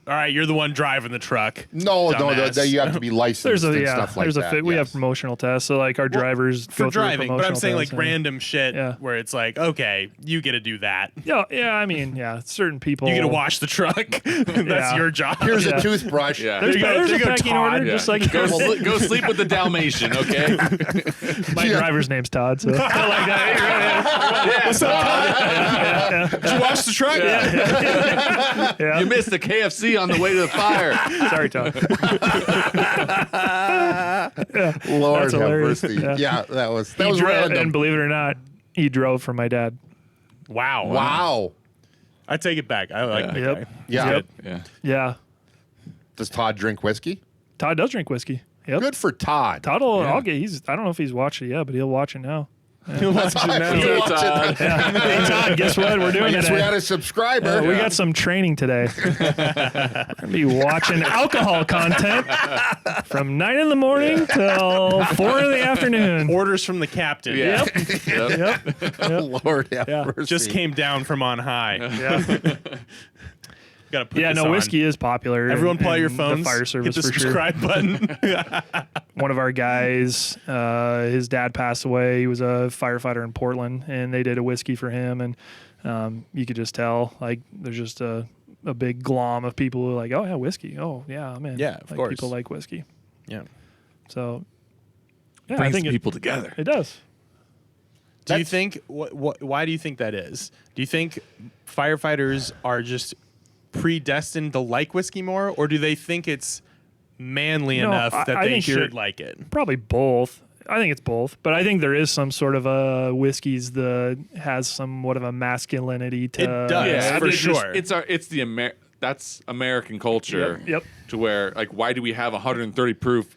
[SPEAKER 1] all right, you're the one driving the truck.
[SPEAKER 4] no,
[SPEAKER 1] dumbass.
[SPEAKER 4] you have to be licensed
[SPEAKER 2] there's
[SPEAKER 4] and
[SPEAKER 2] a
[SPEAKER 4] stuff like that.
[SPEAKER 2] we have
[SPEAKER 4] yes.
[SPEAKER 2] promotional tests, so like our drivers
[SPEAKER 1] For
[SPEAKER 2] go through
[SPEAKER 1] driving, but I'm
[SPEAKER 2] promotional
[SPEAKER 1] saying like
[SPEAKER 2] tests and-
[SPEAKER 1] random shit
[SPEAKER 2] Yeah.
[SPEAKER 1] where it's like, okay, you get to do that.
[SPEAKER 2] Yeah, I mean, certain people.
[SPEAKER 1] You get to wash the truck. That's
[SPEAKER 2] Yeah.
[SPEAKER 1] your job.
[SPEAKER 4] Here's
[SPEAKER 2] Yeah.
[SPEAKER 4] a toothbrush.
[SPEAKER 3] Yeah.
[SPEAKER 2] There's,
[SPEAKER 1] There you go,
[SPEAKER 2] there's
[SPEAKER 1] there
[SPEAKER 2] a
[SPEAKER 1] you go,
[SPEAKER 2] pecking
[SPEAKER 1] Todd.
[SPEAKER 2] order,
[SPEAKER 3] Yeah.
[SPEAKER 2] just like
[SPEAKER 3] go sleep with the Dalmatian, okay?
[SPEAKER 2] my driver's name's Todd. So I like that.
[SPEAKER 1] What's up, Todd? Did you wash the truck?
[SPEAKER 2] Yeah.
[SPEAKER 3] You missed the KFC on the way to the fire.
[SPEAKER 2] Sorry, Todd.
[SPEAKER 4] Lord
[SPEAKER 2] That's
[SPEAKER 4] have
[SPEAKER 2] hilarious.
[SPEAKER 4] mercy.
[SPEAKER 2] Yeah.
[SPEAKER 4] Yeah, that was
[SPEAKER 2] He drove,
[SPEAKER 4] random.
[SPEAKER 2] and believe it or not, he drove for my dad.
[SPEAKER 1] Wow.
[SPEAKER 4] Wow.
[SPEAKER 1] I take it back. I like that
[SPEAKER 2] Yep.
[SPEAKER 1] guy.
[SPEAKER 4] Yeah.
[SPEAKER 2] Yep.
[SPEAKER 3] Yeah.
[SPEAKER 2] Yeah.
[SPEAKER 4] Does Todd drink whiskey?
[SPEAKER 2] Todd does drink whiskey. Yep.
[SPEAKER 4] Good for Todd.
[SPEAKER 2] Todd will. I don't know if he's watched it yet, but he'll watch it now.
[SPEAKER 1] He'll watch it now.
[SPEAKER 4] He'll watch it.
[SPEAKER 2] Hey Todd, guess what we're
[SPEAKER 4] I
[SPEAKER 2] doing
[SPEAKER 4] guess
[SPEAKER 2] today?
[SPEAKER 4] we had a subscriber.
[SPEAKER 2] We got some training today. We're gonna be watching alcohol content from 9 in the morning till 4 in the afternoon.
[SPEAKER 1] Orders from the captain.
[SPEAKER 3] Yeah.
[SPEAKER 2] Yep.
[SPEAKER 4] Lord have
[SPEAKER 2] Yeah.
[SPEAKER 4] mercy.
[SPEAKER 1] Just came down from on high.
[SPEAKER 2] Yeah.
[SPEAKER 1] Got to put
[SPEAKER 2] Yeah.
[SPEAKER 1] this
[SPEAKER 2] No,
[SPEAKER 1] on.
[SPEAKER 2] whiskey is popular.
[SPEAKER 1] Everyone
[SPEAKER 2] in-
[SPEAKER 1] pull out your
[SPEAKER 2] in
[SPEAKER 1] phones.
[SPEAKER 2] The fire service
[SPEAKER 1] hit the
[SPEAKER 2] for sure.
[SPEAKER 1] subscribe button.
[SPEAKER 2] One of our guys, his dad passed away. He was a firefighter in Portland, and they did a whiskey for him. And you could just tell, like, there's just a big glom of people who are like, oh yeah, whiskey. Oh yeah, I'm in.
[SPEAKER 1] Yeah, of
[SPEAKER 2] like,
[SPEAKER 1] course.
[SPEAKER 2] People like whiskey.
[SPEAKER 1] Yeah.
[SPEAKER 2] So yeah, I
[SPEAKER 3] Brings
[SPEAKER 2] think
[SPEAKER 3] people together.
[SPEAKER 2] it does.
[SPEAKER 1] Do you think why do you think that is? Do you think firefighters are just predestined to like whiskey more, or do they think it's manly
[SPEAKER 2] No,
[SPEAKER 1] enough that
[SPEAKER 2] I
[SPEAKER 1] they
[SPEAKER 2] think you're-
[SPEAKER 1] should like it?
[SPEAKER 2] Probably both. I think it's both, but I think there is some sort of a whiskeys that has somewhat of a masculinity to
[SPEAKER 1] It does.
[SPEAKER 3] Yeah,
[SPEAKER 1] for
[SPEAKER 3] it's just-
[SPEAKER 1] sure.
[SPEAKER 3] It's the that's American culture.
[SPEAKER 2] Yep.
[SPEAKER 3] To where, like, why do we have 130 proof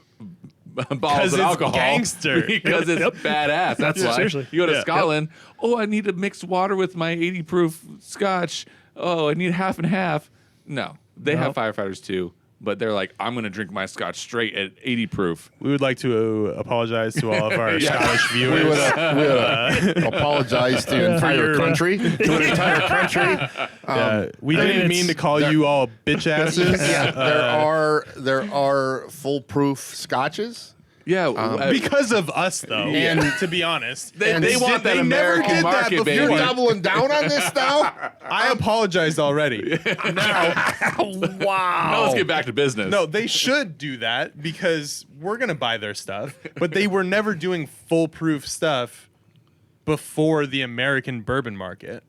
[SPEAKER 3] bottles
[SPEAKER 1] 'Cause
[SPEAKER 3] of
[SPEAKER 1] it's
[SPEAKER 3] alcohol?
[SPEAKER 1] Because
[SPEAKER 3] Because it's badass. That's
[SPEAKER 2] Yeah,
[SPEAKER 3] why.
[SPEAKER 2] seriously.
[SPEAKER 3] You go to
[SPEAKER 1] Yeah.
[SPEAKER 3] Scotland. Oh, I need to mix water with my 80 proof Scotch. Oh, I need half and half. No, they have firefighters too. But they're like, I'm going to drink my Scotch straight at 80 proof.
[SPEAKER 1] We would like to apologize to all of our Scottish viewers.
[SPEAKER 4] we would apologize to an entire
[SPEAKER 1] your-
[SPEAKER 4] country. To an entire country.
[SPEAKER 1] We didn't
[SPEAKER 2] mean,
[SPEAKER 1] mean to call you all bitch asses.
[SPEAKER 4] There are foolproof scotches.
[SPEAKER 3] Yeah,
[SPEAKER 1] Because of us, though.
[SPEAKER 4] And-
[SPEAKER 1] to be honest,
[SPEAKER 3] they
[SPEAKER 4] and
[SPEAKER 3] want that
[SPEAKER 1] they never
[SPEAKER 3] American
[SPEAKER 1] did that
[SPEAKER 3] market,
[SPEAKER 1] before.
[SPEAKER 3] baby.
[SPEAKER 4] You're doubling down on this now?
[SPEAKER 1] I apologized already. Now,
[SPEAKER 4] Wow.
[SPEAKER 3] Now let's get back to business.
[SPEAKER 1] no, they should do that because we're gonna buy their stuff. But they were never doing foolproof stuff before the American bourbon market.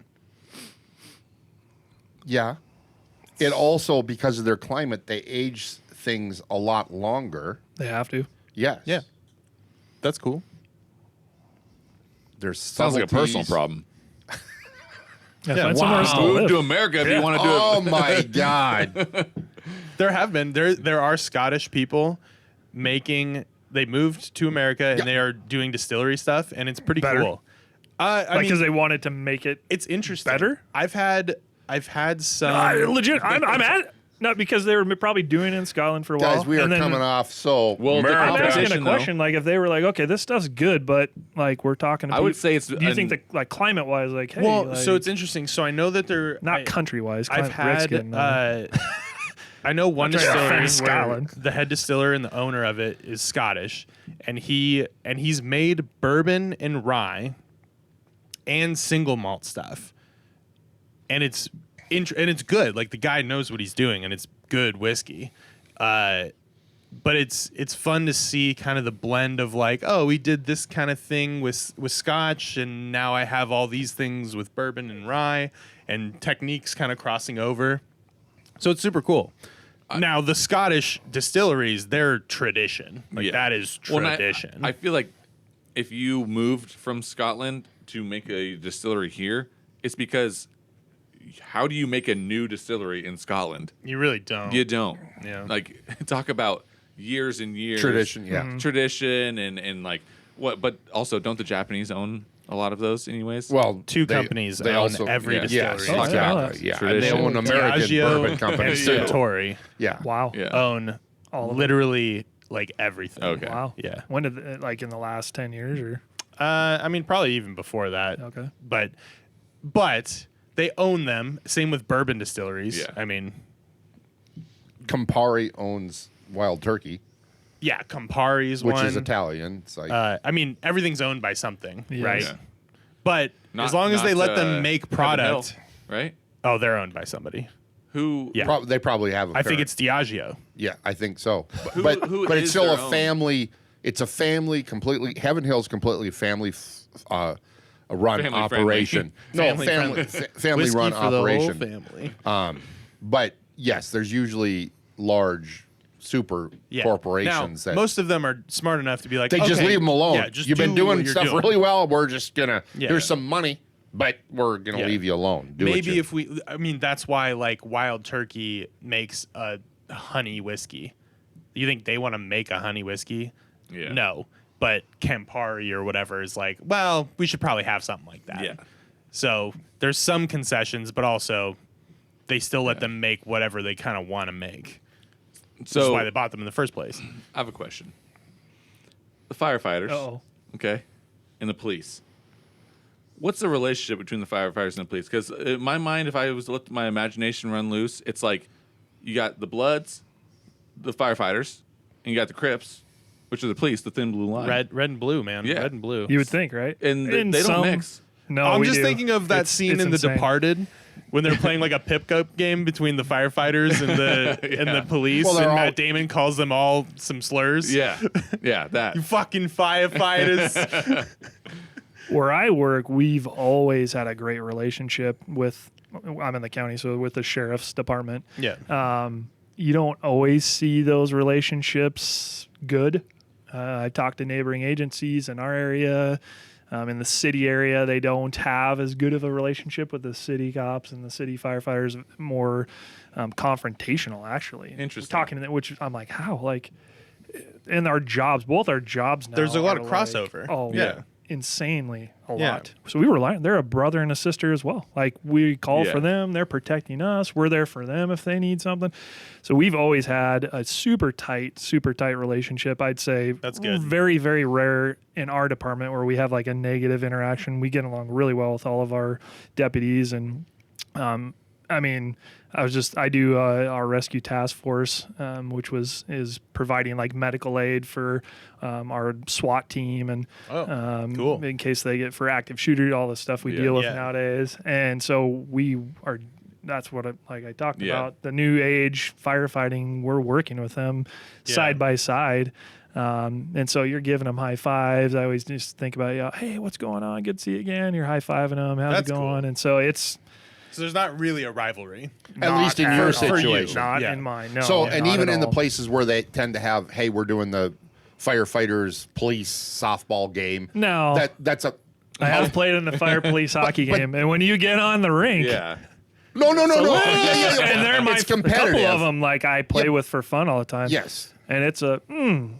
[SPEAKER 4] Yeah. It also, because of their climate, they age things a lot longer.
[SPEAKER 2] They have to.
[SPEAKER 4] Yes.
[SPEAKER 1] Yeah. That's cool.
[SPEAKER 4] there's
[SPEAKER 3] Sounds like a personal
[SPEAKER 4] subtleties.
[SPEAKER 3] problem.
[SPEAKER 2] Yeah,
[SPEAKER 1] Yeah,
[SPEAKER 2] find somewhere else to
[SPEAKER 3] Move
[SPEAKER 2] live.
[SPEAKER 3] to America if you want to do
[SPEAKER 4] Oh
[SPEAKER 3] it.
[SPEAKER 4] my God!
[SPEAKER 1] There are Scottish people they moved to America and they are doing distillery stuff, and it's pretty
[SPEAKER 2] Better?
[SPEAKER 1] cool. I mean,
[SPEAKER 2] Because they wanted to make it
[SPEAKER 1] it's interesting.
[SPEAKER 2] better?
[SPEAKER 1] I've had some
[SPEAKER 2] legit. I'm at not because they were probably doing it in Scotland for a while.
[SPEAKER 4] Guys, we are
[SPEAKER 2] and then
[SPEAKER 4] coming off so.
[SPEAKER 3] Well, the
[SPEAKER 2] I'm asking
[SPEAKER 3] competition,
[SPEAKER 2] a question, like if they were like, okay, this stuff's good, but like we're talking to
[SPEAKER 3] I would
[SPEAKER 2] people-
[SPEAKER 3] say it's
[SPEAKER 2] do you think that like climate wise, like hey,
[SPEAKER 1] well,
[SPEAKER 2] like,
[SPEAKER 1] so it's interesting. So I know that they're
[SPEAKER 2] not country wise.
[SPEAKER 1] I've had I know one
[SPEAKER 2] trying to
[SPEAKER 1] distillery
[SPEAKER 2] offend
[SPEAKER 1] where
[SPEAKER 2] Scotland.
[SPEAKER 1] the head distiller and the owner of it is Scottish, and he's made bourbon and rye and single malt stuff, and it's good. Like the guy knows what he's doing, and it's good whiskey. But it's fun to see kind of the blend of like, oh, we did this kind of thing with Scotch, and now I have all these things with bourbon and rye, and techniques kind of crossing over. So it's super cool. Now the Scottish distilleries, they're tradition. Like that is
[SPEAKER 3] Well, and
[SPEAKER 1] tradition.
[SPEAKER 3] I feel like if you moved from Scotland to make a distillery here, it's because how do you make a new distillery in Scotland?
[SPEAKER 1] you really don't.
[SPEAKER 3] You don't.
[SPEAKER 1] Yeah.
[SPEAKER 3] Like talk about years and years
[SPEAKER 4] Tradition, yeah.
[SPEAKER 3] tradition and like what? But also, don't the Japanese own a lot of those anyways?
[SPEAKER 4] Well,
[SPEAKER 1] Two companies own every
[SPEAKER 3] yeah.
[SPEAKER 1] distillery.
[SPEAKER 4] Yes,
[SPEAKER 2] Oh,
[SPEAKER 4] exactly. Yeah,
[SPEAKER 3] Tradition.
[SPEAKER 4] and they own American
[SPEAKER 1] Diageo
[SPEAKER 4] bourbon companies
[SPEAKER 1] and
[SPEAKER 4] too.
[SPEAKER 1] Suntory
[SPEAKER 4] Yeah.
[SPEAKER 2] wow,
[SPEAKER 3] Yeah.
[SPEAKER 1] own literally like everything.
[SPEAKER 3] Okay.
[SPEAKER 2] wow,
[SPEAKER 1] Yeah.
[SPEAKER 2] When did like in the last 10 years or
[SPEAKER 1] I mean, probably even before that.
[SPEAKER 2] okay?
[SPEAKER 1] But they own them. Same with bourbon distilleries.
[SPEAKER 3] Yeah.
[SPEAKER 1] I mean,
[SPEAKER 4] Campari owns Wild Turkey,
[SPEAKER 1] yeah, Campari's
[SPEAKER 4] which
[SPEAKER 1] one.
[SPEAKER 4] is Italian. It's like
[SPEAKER 1] I mean, everything's owned by something,
[SPEAKER 2] Yes.
[SPEAKER 1] right?
[SPEAKER 3] Yeah.
[SPEAKER 1] But
[SPEAKER 3] Not-
[SPEAKER 1] as long as they
[SPEAKER 3] not,
[SPEAKER 1] let them make
[SPEAKER 3] Heaven
[SPEAKER 1] product,
[SPEAKER 3] Hill, right?
[SPEAKER 1] oh, they're owned by somebody.
[SPEAKER 3] Who?
[SPEAKER 1] Yeah.
[SPEAKER 4] they probably have. A
[SPEAKER 1] I think
[SPEAKER 4] parent.
[SPEAKER 1] it's Diageo.
[SPEAKER 4] Yeah, I think so.
[SPEAKER 3] who
[SPEAKER 4] But it's
[SPEAKER 3] is
[SPEAKER 4] still
[SPEAKER 3] their
[SPEAKER 4] a
[SPEAKER 3] own?
[SPEAKER 4] family. It's a family completely. Heaven Hill's completely family a run
[SPEAKER 3] Family
[SPEAKER 4] operation.
[SPEAKER 1] Family
[SPEAKER 4] family family
[SPEAKER 1] Whiskey
[SPEAKER 4] run
[SPEAKER 1] for the whole
[SPEAKER 4] operation.
[SPEAKER 1] family.
[SPEAKER 4] But yes, there's usually large super
[SPEAKER 1] Yeah.
[SPEAKER 4] corporations
[SPEAKER 1] now,
[SPEAKER 4] that
[SPEAKER 1] most of them are smart enough to be like,
[SPEAKER 4] they just
[SPEAKER 1] okay,
[SPEAKER 4] leave them alone.
[SPEAKER 1] Yeah, just
[SPEAKER 4] You've been
[SPEAKER 1] do what
[SPEAKER 4] doing
[SPEAKER 1] you're
[SPEAKER 4] stuff
[SPEAKER 1] doing.
[SPEAKER 4] really well. We're just gonna.
[SPEAKER 1] Yeah.
[SPEAKER 4] Here's some money, but we're gonna
[SPEAKER 1] Yeah.
[SPEAKER 4] leave you alone. Do
[SPEAKER 1] Maybe
[SPEAKER 4] what you-
[SPEAKER 1] I mean, that's why like Wild Turkey makes a honey whiskey. You think they want to make a honey whiskey?
[SPEAKER 3] Yeah.
[SPEAKER 1] No. But Campari or whatever is like, well, we should probably have something like that.
[SPEAKER 3] Yeah.
[SPEAKER 1] So there's some concessions, but also they still let them make whatever they kind of want to make. Which is
[SPEAKER 3] So
[SPEAKER 1] why they bought them in the first place.
[SPEAKER 3] I have a question. The firefighters,
[SPEAKER 2] Oh,
[SPEAKER 3] okay, and the police. What's the relationship between the firefighters and the police? Because in my mind, if I was to let my imagination run loose, it's like you got the Bloods, the firefighters, and you got the Crips, which are the police, the thin blue line.
[SPEAKER 1] Red and blue, man.
[SPEAKER 3] Yeah.
[SPEAKER 1] Red and blue.
[SPEAKER 2] you would think, right?
[SPEAKER 3] And
[SPEAKER 2] In
[SPEAKER 3] they don't
[SPEAKER 2] some-
[SPEAKER 3] mix.
[SPEAKER 2] No,
[SPEAKER 1] I'm
[SPEAKER 2] we
[SPEAKER 1] just
[SPEAKER 2] do.
[SPEAKER 1] thinking of that
[SPEAKER 2] It's-
[SPEAKER 1] scene
[SPEAKER 2] it's
[SPEAKER 1] in The
[SPEAKER 2] insane.
[SPEAKER 1] Departed when they're playing like a pickup game between the firefighters and the and
[SPEAKER 3] Yeah.
[SPEAKER 1] the police,
[SPEAKER 4] Well,
[SPEAKER 1] and
[SPEAKER 4] they're all-
[SPEAKER 1] Matt Damon calls them all some slurs.
[SPEAKER 3] Yeah, yeah, that.
[SPEAKER 1] You fucking firefighters.
[SPEAKER 2] Where I work, we've always had a great relationship with. I'm in the county, so with the sheriff's department.
[SPEAKER 1] yeah.
[SPEAKER 2] You don't always see those relationships good. I talked to neighboring agencies in our area. In the city area, they don't have as good of a relationship with the city cops and the city firefighters. More confrontational, actually.
[SPEAKER 3] Interesting.
[SPEAKER 2] Talking, which I'm like, how? Like, in our jobs, both our jobs now.
[SPEAKER 1] There's a lot of
[SPEAKER 2] are
[SPEAKER 1] crossover.
[SPEAKER 2] Oh,
[SPEAKER 1] Yeah.
[SPEAKER 2] insanely a
[SPEAKER 1] Yeah.
[SPEAKER 2] lot. So we rely. They're a brother and a sister as well. Like we call
[SPEAKER 3] Yeah.
[SPEAKER 2] for them, they're protecting us. We're there for them if they need something. So we've always had a super tight relationship. I'd say
[SPEAKER 1] That's good.
[SPEAKER 2] Very, very rare in our department where we have like a negative interaction. We get along really well with all of our deputies, and I mean, I do our rescue task force, which is providing like medical aid for our SWAT team and
[SPEAKER 1] cool.
[SPEAKER 2] in case they get for active shooter, all the stuff we
[SPEAKER 3] Yeah.
[SPEAKER 2] deal with
[SPEAKER 1] Yeah.
[SPEAKER 2] nowadays. And so we are. That's what I talked
[SPEAKER 3] Yeah.
[SPEAKER 2] about. The new age firefighting, we're working with them side by side. And so you're giving them high fives. I always just think about, hey, what's going on? Good to see you again. You're high fiving them. How's
[SPEAKER 1] That's
[SPEAKER 2] it going?
[SPEAKER 1] cool.
[SPEAKER 2] And so it's
[SPEAKER 1] So there's not really a rivalry.
[SPEAKER 4] At least in your
[SPEAKER 2] all.
[SPEAKER 4] situation.
[SPEAKER 2] Not
[SPEAKER 1] Yeah.
[SPEAKER 2] in mine. No.
[SPEAKER 4] So,
[SPEAKER 2] not
[SPEAKER 4] and even
[SPEAKER 2] at
[SPEAKER 4] in the
[SPEAKER 2] all.
[SPEAKER 4] places where they tend to have, hey, we're doing the firefighters police softball game.
[SPEAKER 2] No.
[SPEAKER 4] that's a
[SPEAKER 2] I have played in the fire police hockey game, and when you get on the rink,
[SPEAKER 3] Yeah.
[SPEAKER 4] No.
[SPEAKER 2] and they're my
[SPEAKER 4] It's
[SPEAKER 2] a couple
[SPEAKER 4] competitive.
[SPEAKER 2] of them like I play with for fun all the time.
[SPEAKER 4] Yes.
[SPEAKER 2] And it's a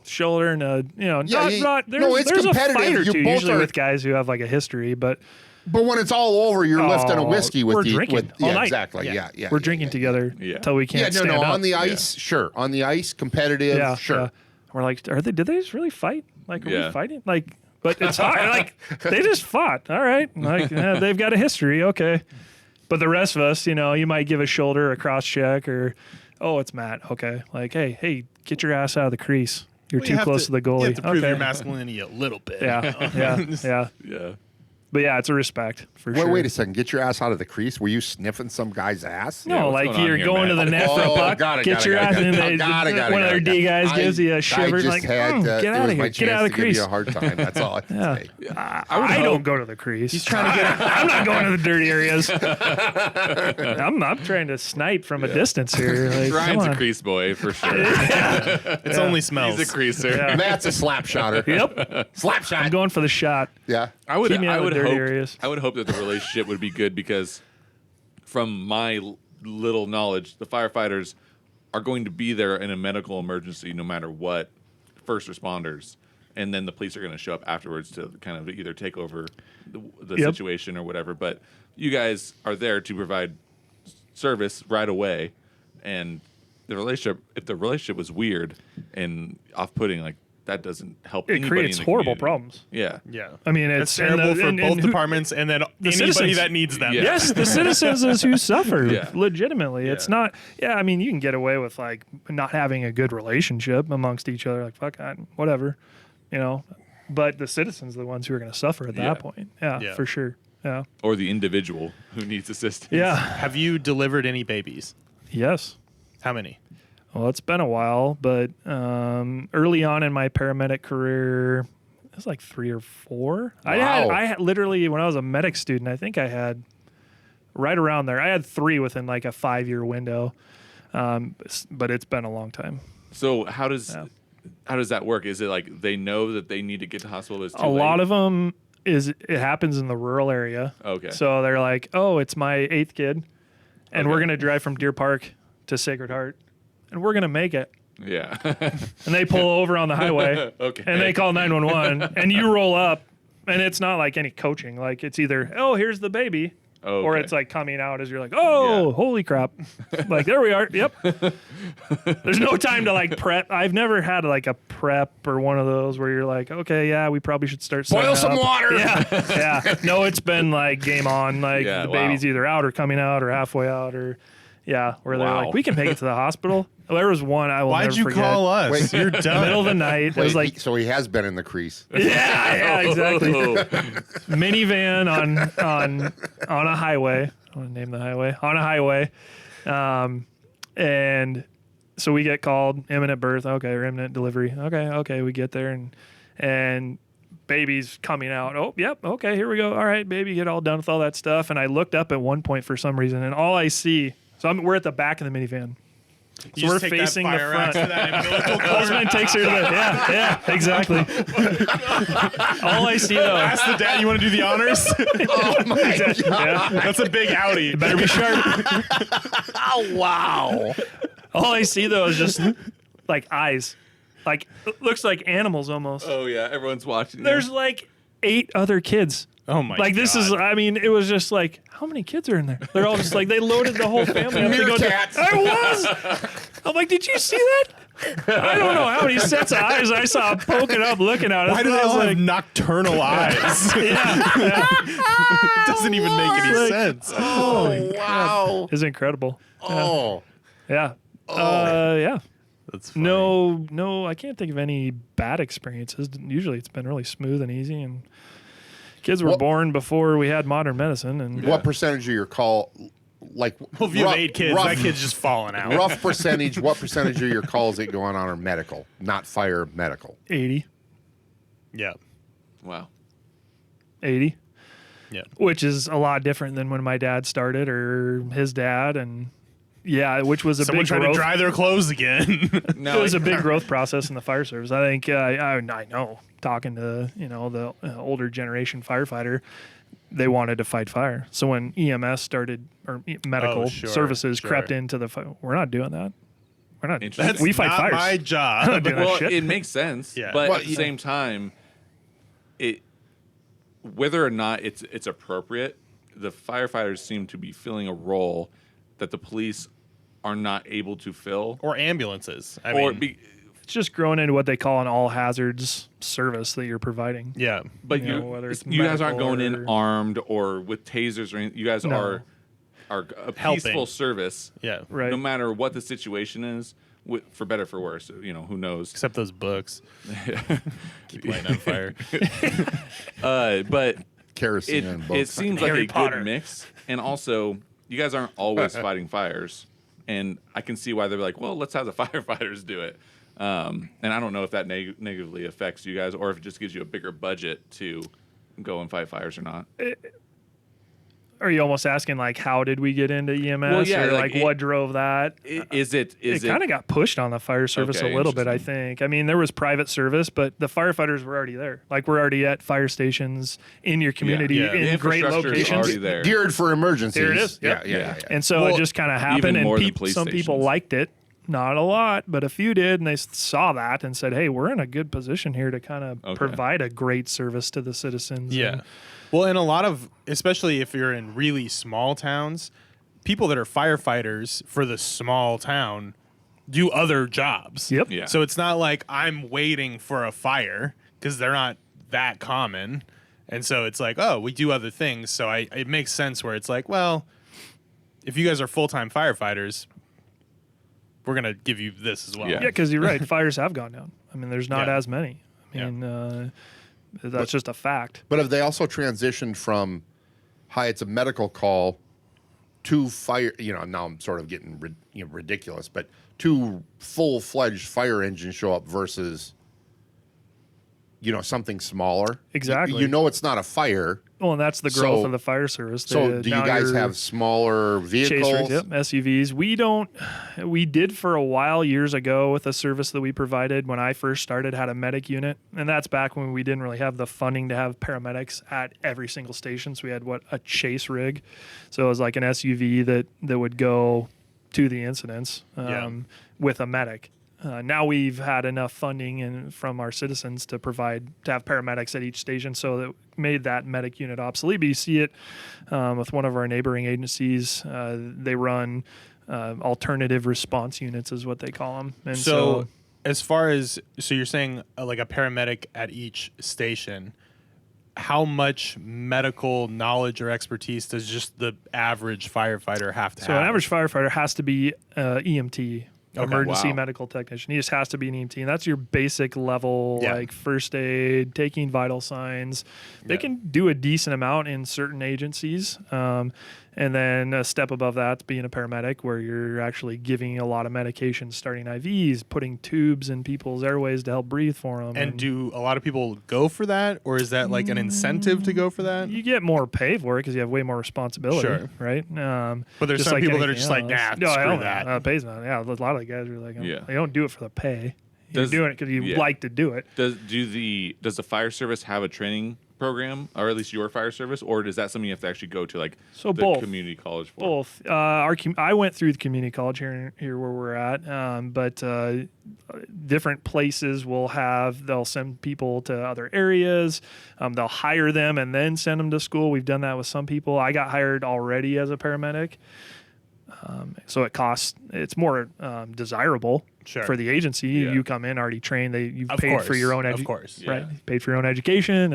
[SPEAKER 2] shoulder and a
[SPEAKER 4] Yeah,
[SPEAKER 2] not there's,
[SPEAKER 4] no, it's
[SPEAKER 2] there's a
[SPEAKER 4] competitive.
[SPEAKER 2] fight or
[SPEAKER 4] You
[SPEAKER 2] two
[SPEAKER 4] both
[SPEAKER 2] usually
[SPEAKER 4] are-
[SPEAKER 2] with guys who have like a history, but
[SPEAKER 4] But when it's all over, you're lifting a whiskey with
[SPEAKER 2] we're
[SPEAKER 4] the
[SPEAKER 2] drinking all
[SPEAKER 4] yeah,
[SPEAKER 2] night.
[SPEAKER 4] exactly. Yeah.
[SPEAKER 2] we're drinking together
[SPEAKER 3] Yeah.
[SPEAKER 2] until we can't stand up.
[SPEAKER 4] On the ice, sure. On the ice, competitive,
[SPEAKER 2] Yeah,
[SPEAKER 4] sure.
[SPEAKER 2] yeah. We're like, did they just really fight? Like, are
[SPEAKER 3] Yeah.
[SPEAKER 2] we fighting? Like, but it's hard. Like, they just fought. All right. Like, they've got a history. Okay. But the rest of us, you might give a shoulder, a cross check, or, oh, it's Matt. Okay. Like, hey, get your ass out of the crease. You're
[SPEAKER 1] Well,
[SPEAKER 2] too
[SPEAKER 1] you have
[SPEAKER 2] close to the goalie.
[SPEAKER 1] You have to prove
[SPEAKER 2] okay.
[SPEAKER 1] your masculinity a little bit.
[SPEAKER 2] Yeah.
[SPEAKER 3] Yeah.
[SPEAKER 2] But yeah, it's a respect for sure.
[SPEAKER 4] Wait a second. Get your ass out of the crease. Were you sniffing some guy's ass?
[SPEAKER 2] No,
[SPEAKER 3] what's
[SPEAKER 2] like
[SPEAKER 3] going on
[SPEAKER 2] you're
[SPEAKER 3] here,
[SPEAKER 2] going to
[SPEAKER 3] Matt?
[SPEAKER 2] the net for a puck. Get your ass in there. One of their D guys gives you a shiver.
[SPEAKER 4] I
[SPEAKER 2] Like,
[SPEAKER 4] just had,
[SPEAKER 2] get
[SPEAKER 4] it
[SPEAKER 2] out
[SPEAKER 4] was
[SPEAKER 2] of
[SPEAKER 4] my
[SPEAKER 2] here. Get out
[SPEAKER 4] chance
[SPEAKER 2] of the
[SPEAKER 4] to give
[SPEAKER 2] crease.
[SPEAKER 4] you a hard time. That's all I can say.
[SPEAKER 2] I don't go to the crease. He's trying to get. I'm not going to the dirty areas. I'm trying to snipe from a distance here. Like,
[SPEAKER 3] Ryan's
[SPEAKER 2] come
[SPEAKER 3] a
[SPEAKER 2] on.
[SPEAKER 3] crease boy for sure.
[SPEAKER 1] It's only smells.
[SPEAKER 3] He's a creaser.
[SPEAKER 2] Yeah.
[SPEAKER 4] That's a slap shotter.
[SPEAKER 2] Yep.
[SPEAKER 4] Slap shot.
[SPEAKER 2] I'm going for the shot.
[SPEAKER 4] Yeah.
[SPEAKER 3] I would
[SPEAKER 2] Keep me out of the dirty
[SPEAKER 3] hope
[SPEAKER 2] areas.
[SPEAKER 3] I would hope that the relationship would be good because from my little knowledge, the firefighters are going to be there in a medical emergency no matter what, first responders, and then the police are going to show up afterwards to kind of either take over the
[SPEAKER 2] Yep.
[SPEAKER 3] situation or whatever. But you guys are there to provide service right away, and the relationship, if the relationship was weird and off-putting, like that doesn't help
[SPEAKER 2] It
[SPEAKER 3] anybody
[SPEAKER 2] creates
[SPEAKER 3] in the
[SPEAKER 2] horrible
[SPEAKER 3] community.
[SPEAKER 2] problems.
[SPEAKER 3] Yeah.
[SPEAKER 1] Yeah.
[SPEAKER 2] I mean,
[SPEAKER 1] It's
[SPEAKER 2] it's
[SPEAKER 1] terrible
[SPEAKER 2] and
[SPEAKER 1] for
[SPEAKER 2] and
[SPEAKER 1] both
[SPEAKER 2] who-
[SPEAKER 1] departments and then anybody
[SPEAKER 2] citizens.
[SPEAKER 1] that needs them.
[SPEAKER 3] Yeah.
[SPEAKER 2] Yes, the citizens is who suffer
[SPEAKER 3] Yeah.
[SPEAKER 2] legitimately. It's
[SPEAKER 3] Yeah.
[SPEAKER 2] not. Yeah, I mean, you can get away with like not having a good relationship amongst each other. Like fuck, whatever, But the citizens are the ones who are going to suffer at
[SPEAKER 3] Yeah.
[SPEAKER 2] that point. Yeah,
[SPEAKER 1] Yeah.
[SPEAKER 2] for sure. Yeah.
[SPEAKER 3] Or the individual who needs assistance.
[SPEAKER 2] Yeah.
[SPEAKER 1] Have you delivered any babies?
[SPEAKER 2] Yes.
[SPEAKER 1] How many?
[SPEAKER 2] Well, it's been a while, but early on in my paramedic career, it was like 3 or 4.
[SPEAKER 4] Wow.
[SPEAKER 2] I had literally, when I was a medic student, I think I had right around there. I had 3 within like a 5-year window, but it's been a long time.
[SPEAKER 3] So how does that work? Is it like they know that they need to get to hospital? It's too
[SPEAKER 2] A lot
[SPEAKER 3] late?
[SPEAKER 2] of them it happens in the rural area.
[SPEAKER 3] Okay.
[SPEAKER 2] So they're like, oh, it's my 8th kid, and we're going to drive from Deer Park to Sacred Heart, and we're going to make it.
[SPEAKER 3] Yeah.
[SPEAKER 2] And they pull over on the highway.
[SPEAKER 3] Okay.
[SPEAKER 2] And they call 911, and you roll up, and it's not like any coaching. Like it's either, oh, here's the baby, or
[SPEAKER 3] Okay.
[SPEAKER 2] it's like coming out as you're like, oh,
[SPEAKER 3] Yeah.
[SPEAKER 2] holy crap. Like there we are. Yep. There's no time to like prep. I've never had like a prep or one of those where you're like, okay, yeah, we probably should start setting
[SPEAKER 4] Boil some
[SPEAKER 2] up.
[SPEAKER 4] water.
[SPEAKER 2] Yeah. No, it's been like game on. Like
[SPEAKER 3] Yeah,
[SPEAKER 2] the
[SPEAKER 3] wow.
[SPEAKER 2] baby's either out or coming out or halfway out or. Yeah, where they're
[SPEAKER 3] Wow.
[SPEAKER 2] like, we can make it to the hospital. There was one I will
[SPEAKER 1] Why'd
[SPEAKER 2] never
[SPEAKER 1] you
[SPEAKER 2] forget.
[SPEAKER 1] call us?
[SPEAKER 4] Wait.
[SPEAKER 1] You're done.
[SPEAKER 2] Middle of the night. It was like,
[SPEAKER 4] so he has been in the crease.
[SPEAKER 2] yeah, exactly.
[SPEAKER 3] Oh.
[SPEAKER 2] Minivan on a highway. I want to name the highway. On a highway. And so we get called imminent birth. Okay, or imminent delivery. Okay, we get there and baby's coming out. Oh, yep. Okay, here we go. All right, baby, get all done with all that stuff. And I looked up at one point for some reason, and all I see. So we're at the back of the minivan.
[SPEAKER 1] You
[SPEAKER 2] we're
[SPEAKER 1] just take
[SPEAKER 2] facing
[SPEAKER 1] that
[SPEAKER 2] the
[SPEAKER 1] fire axe
[SPEAKER 2] front.
[SPEAKER 1] to that umbilical cord.
[SPEAKER 2] Husband takes her to the yeah, exactly. All I see though.
[SPEAKER 1] Ask the dad, you want to do the honors?
[SPEAKER 4] Oh my God.
[SPEAKER 2] Yeah.
[SPEAKER 1] That's a big Audi.
[SPEAKER 2] Better be sharp.
[SPEAKER 4] Oh, wow.
[SPEAKER 2] All I see though is just like eyes. Like it looks like animals almost.
[SPEAKER 3] Oh yeah, everyone's watching.
[SPEAKER 2] There's like 8 other kids.
[SPEAKER 1] Oh my
[SPEAKER 2] Like this is
[SPEAKER 1] God.
[SPEAKER 2] I mean, it was just like, how many kids are in there? They're all just like they loaded the whole family up to go to
[SPEAKER 4] Meerkats.
[SPEAKER 2] I was. I'm like, did you see that? I don't know how many sets of eyes I saw poking up looking at us.
[SPEAKER 1] Why do they
[SPEAKER 2] I was
[SPEAKER 1] all have
[SPEAKER 2] like,
[SPEAKER 1] nocturnal eyes?
[SPEAKER 2] yeah.
[SPEAKER 1] It doesn't even make any
[SPEAKER 2] Like-
[SPEAKER 1] sense.
[SPEAKER 4] Oh, wow.
[SPEAKER 2] It's incredible.
[SPEAKER 4] Oh.
[SPEAKER 2] Yeah. Yeah.
[SPEAKER 1] That's funny.
[SPEAKER 2] No, I can't think of any bad experiences. Usually it's been really smooth and easy, and kids were
[SPEAKER 4] What-
[SPEAKER 2] born before we had modern medicine. And
[SPEAKER 4] What percentage of your call, like,
[SPEAKER 1] Well, if you have
[SPEAKER 4] rough-
[SPEAKER 1] 8 kids,
[SPEAKER 4] rough-
[SPEAKER 1] that kid's just falling out.
[SPEAKER 4] rough percentage, what percentage of your calls that go on are medical, not fire medical?
[SPEAKER 2] 80,
[SPEAKER 1] Yeah.
[SPEAKER 3] Wow.
[SPEAKER 2] 80,
[SPEAKER 1] Yeah.
[SPEAKER 2] which is a lot different than when my dad started or his dad. And Yeah, which was a
[SPEAKER 1] Someone
[SPEAKER 2] big
[SPEAKER 1] trying
[SPEAKER 2] growth.
[SPEAKER 1] to dry their clothes again.
[SPEAKER 3] No,
[SPEAKER 2] It was a big growth process in the fire service. I think I know, talking to the older generation firefighter, they wanted to fight fire. So when EMS started, or medical services crept into the fire, we're not doing that. We're not.
[SPEAKER 3] Interesting.
[SPEAKER 2] We fight
[SPEAKER 1] not
[SPEAKER 2] fires.
[SPEAKER 1] my job.
[SPEAKER 2] doing that
[SPEAKER 3] well,
[SPEAKER 2] shit.
[SPEAKER 3] it makes sense.
[SPEAKER 1] Yeah.
[SPEAKER 3] But
[SPEAKER 4] Well,
[SPEAKER 3] at the same time, whether or not it's appropriate, the firefighters seem to be filling a role that the police are not able to fill.
[SPEAKER 1] Or ambulances.
[SPEAKER 2] It's just growing into what they call an all hazards service that you're providing.
[SPEAKER 1] Yeah.
[SPEAKER 3] But
[SPEAKER 2] You know, whether it's
[SPEAKER 3] you guys aren't
[SPEAKER 2] medical
[SPEAKER 3] going in
[SPEAKER 2] or-
[SPEAKER 3] armed or with tasers or anything. You guys
[SPEAKER 2] No.
[SPEAKER 3] are a
[SPEAKER 1] Helping.
[SPEAKER 3] peaceful service.
[SPEAKER 1] Yeah.
[SPEAKER 2] Right.
[SPEAKER 3] No matter what the situation is, for better or for worse. Who knows?
[SPEAKER 1] Except those books. Keep lighting on fire.
[SPEAKER 3] But
[SPEAKER 4] Kerosene and
[SPEAKER 3] it
[SPEAKER 4] books.
[SPEAKER 3] seems like
[SPEAKER 2] Harry
[SPEAKER 3] a
[SPEAKER 2] Potter.
[SPEAKER 3] good mix. And also, you guys aren't always fighting fires. And I can see why they're like, well, let's have the firefighters do it. And I don't know if that negatively affects you guys or if it just gives you a bigger budget to go and fight fires or not.
[SPEAKER 2] Are you almost asking like how did we get into EMS?
[SPEAKER 3] Well, yeah,
[SPEAKER 2] or
[SPEAKER 3] like
[SPEAKER 2] what drove that?
[SPEAKER 3] Is it
[SPEAKER 2] Kind of got pushed on the fire service
[SPEAKER 3] Okay,
[SPEAKER 2] a little bit, I
[SPEAKER 3] interesting.
[SPEAKER 2] think. I mean, there was private service, but the firefighters were already there. Like, we're already at fire stations in your community
[SPEAKER 1] Yeah.
[SPEAKER 3] the
[SPEAKER 2] in great
[SPEAKER 3] infrastructure's
[SPEAKER 2] locations.
[SPEAKER 3] already there?
[SPEAKER 4] Geared for emergencies.
[SPEAKER 2] There it is.
[SPEAKER 4] Yeah,
[SPEAKER 2] Yep.
[SPEAKER 4] yeah.
[SPEAKER 2] And so
[SPEAKER 1] Well,
[SPEAKER 2] it just kind of
[SPEAKER 3] even
[SPEAKER 2] happened,
[SPEAKER 3] more
[SPEAKER 2] and
[SPEAKER 3] than police
[SPEAKER 2] some people
[SPEAKER 3] stations.
[SPEAKER 2] liked it. Not a lot, but a few did, and they saw that and said, "Hey, we're in a good position here to kind of
[SPEAKER 3] Okay.
[SPEAKER 2] provide a great service to the citizens."
[SPEAKER 1] Yeah. Well, in a lot of, especially if you're in really small towns, people that are firefighters for the small town do other jobs.
[SPEAKER 2] Yep.
[SPEAKER 3] Yeah.
[SPEAKER 1] So it's not like I'm waiting for a fire because they're not that common. And so it's like, oh, we do other things. So it makes sense where it's like, well, if you guys are full-time firefighters, we're going to give you this as well.
[SPEAKER 3] Yeah.
[SPEAKER 2] Yeah, because you're right. Fires have gone down. I mean, there's not
[SPEAKER 1] Yeah.
[SPEAKER 2] as many. I mean, that's just a fact.
[SPEAKER 4] But have they also transitioned from, hi, it's a medical call, to fire? Now I'm sort of getting ridiculous, but two full-fledged fire engines show up versus, something smaller.
[SPEAKER 2] Exactly.
[SPEAKER 4] It's not a fire.
[SPEAKER 2] Well, and that's the growth
[SPEAKER 4] So-
[SPEAKER 2] of the fire service.
[SPEAKER 4] So do you
[SPEAKER 2] Now
[SPEAKER 4] guys
[SPEAKER 2] you're-
[SPEAKER 4] have smaller vehicles?
[SPEAKER 2] Chase rigs, yep, SUVs. We did for a while years ago with a service that we provided when I first started, had a medic unit. And that's back when we didn't really have the funding to have paramedics at every single station. So we had a chase rig. So it was like an SUV that would go to the incidents with a medic. Now we've had enough funding from our citizens to have paramedics at each station, so that made that medic unit obsolete. But you see it with one of our neighboring agencies. They run alternative response units, is what they call them. And
[SPEAKER 1] So as far as, so you're saying like a paramedic at each station, how much medical knowledge or expertise does just the average firefighter have to have?
[SPEAKER 2] So an average firefighter has to be EMT, emergency
[SPEAKER 3] Wow.
[SPEAKER 2] medical technician. He just has to be an EMT, and that's your basic level,
[SPEAKER 1] Yeah.
[SPEAKER 2] like first aid, taking vital signs. They
[SPEAKER 1] Yeah.
[SPEAKER 2] can do a decent amount in certain agencies. And then a step above that, being a paramedic, where you're actually giving a lot of medication, starting IVs, putting tubes in people's airways to help breathe for them.
[SPEAKER 1] And do a lot of people go for that, or is that like an incentive to go for that?
[SPEAKER 2] you get more pay for it because you have way more responsibility,
[SPEAKER 1] Sure.
[SPEAKER 2] right?
[SPEAKER 1] But there's
[SPEAKER 2] just
[SPEAKER 1] some
[SPEAKER 2] like
[SPEAKER 1] people that are
[SPEAKER 2] anything
[SPEAKER 1] just like,
[SPEAKER 2] else.
[SPEAKER 1] nah, screw
[SPEAKER 2] hell no,
[SPEAKER 1] that.
[SPEAKER 2] pays not. Yeah, a lot of the guys are like,
[SPEAKER 3] Yeah.
[SPEAKER 2] they don't do it for the pay. You're
[SPEAKER 3] Does-
[SPEAKER 2] doing it because you
[SPEAKER 3] yeah.
[SPEAKER 2] like to do it.
[SPEAKER 3] Does the fire service have a training program, or at least your fire service, or is that something you have to actually go to, like
[SPEAKER 2] So
[SPEAKER 3] the
[SPEAKER 2] both.
[SPEAKER 3] community college for?
[SPEAKER 2] Both. I went through the community college here where we're at, but different places they'll send people to other areas. They'll hire them and then send them to school. We've done that with some people. I got hired already as a paramedic. So it's more desirable
[SPEAKER 1] Sure.
[SPEAKER 2] for the agency.
[SPEAKER 3] Yeah.
[SPEAKER 2] You come in already trained. You've
[SPEAKER 1] Of
[SPEAKER 2] paid for
[SPEAKER 1] course,
[SPEAKER 2] your own
[SPEAKER 1] of course.
[SPEAKER 2] right?
[SPEAKER 3] Yeah.
[SPEAKER 2] You paid for your own education,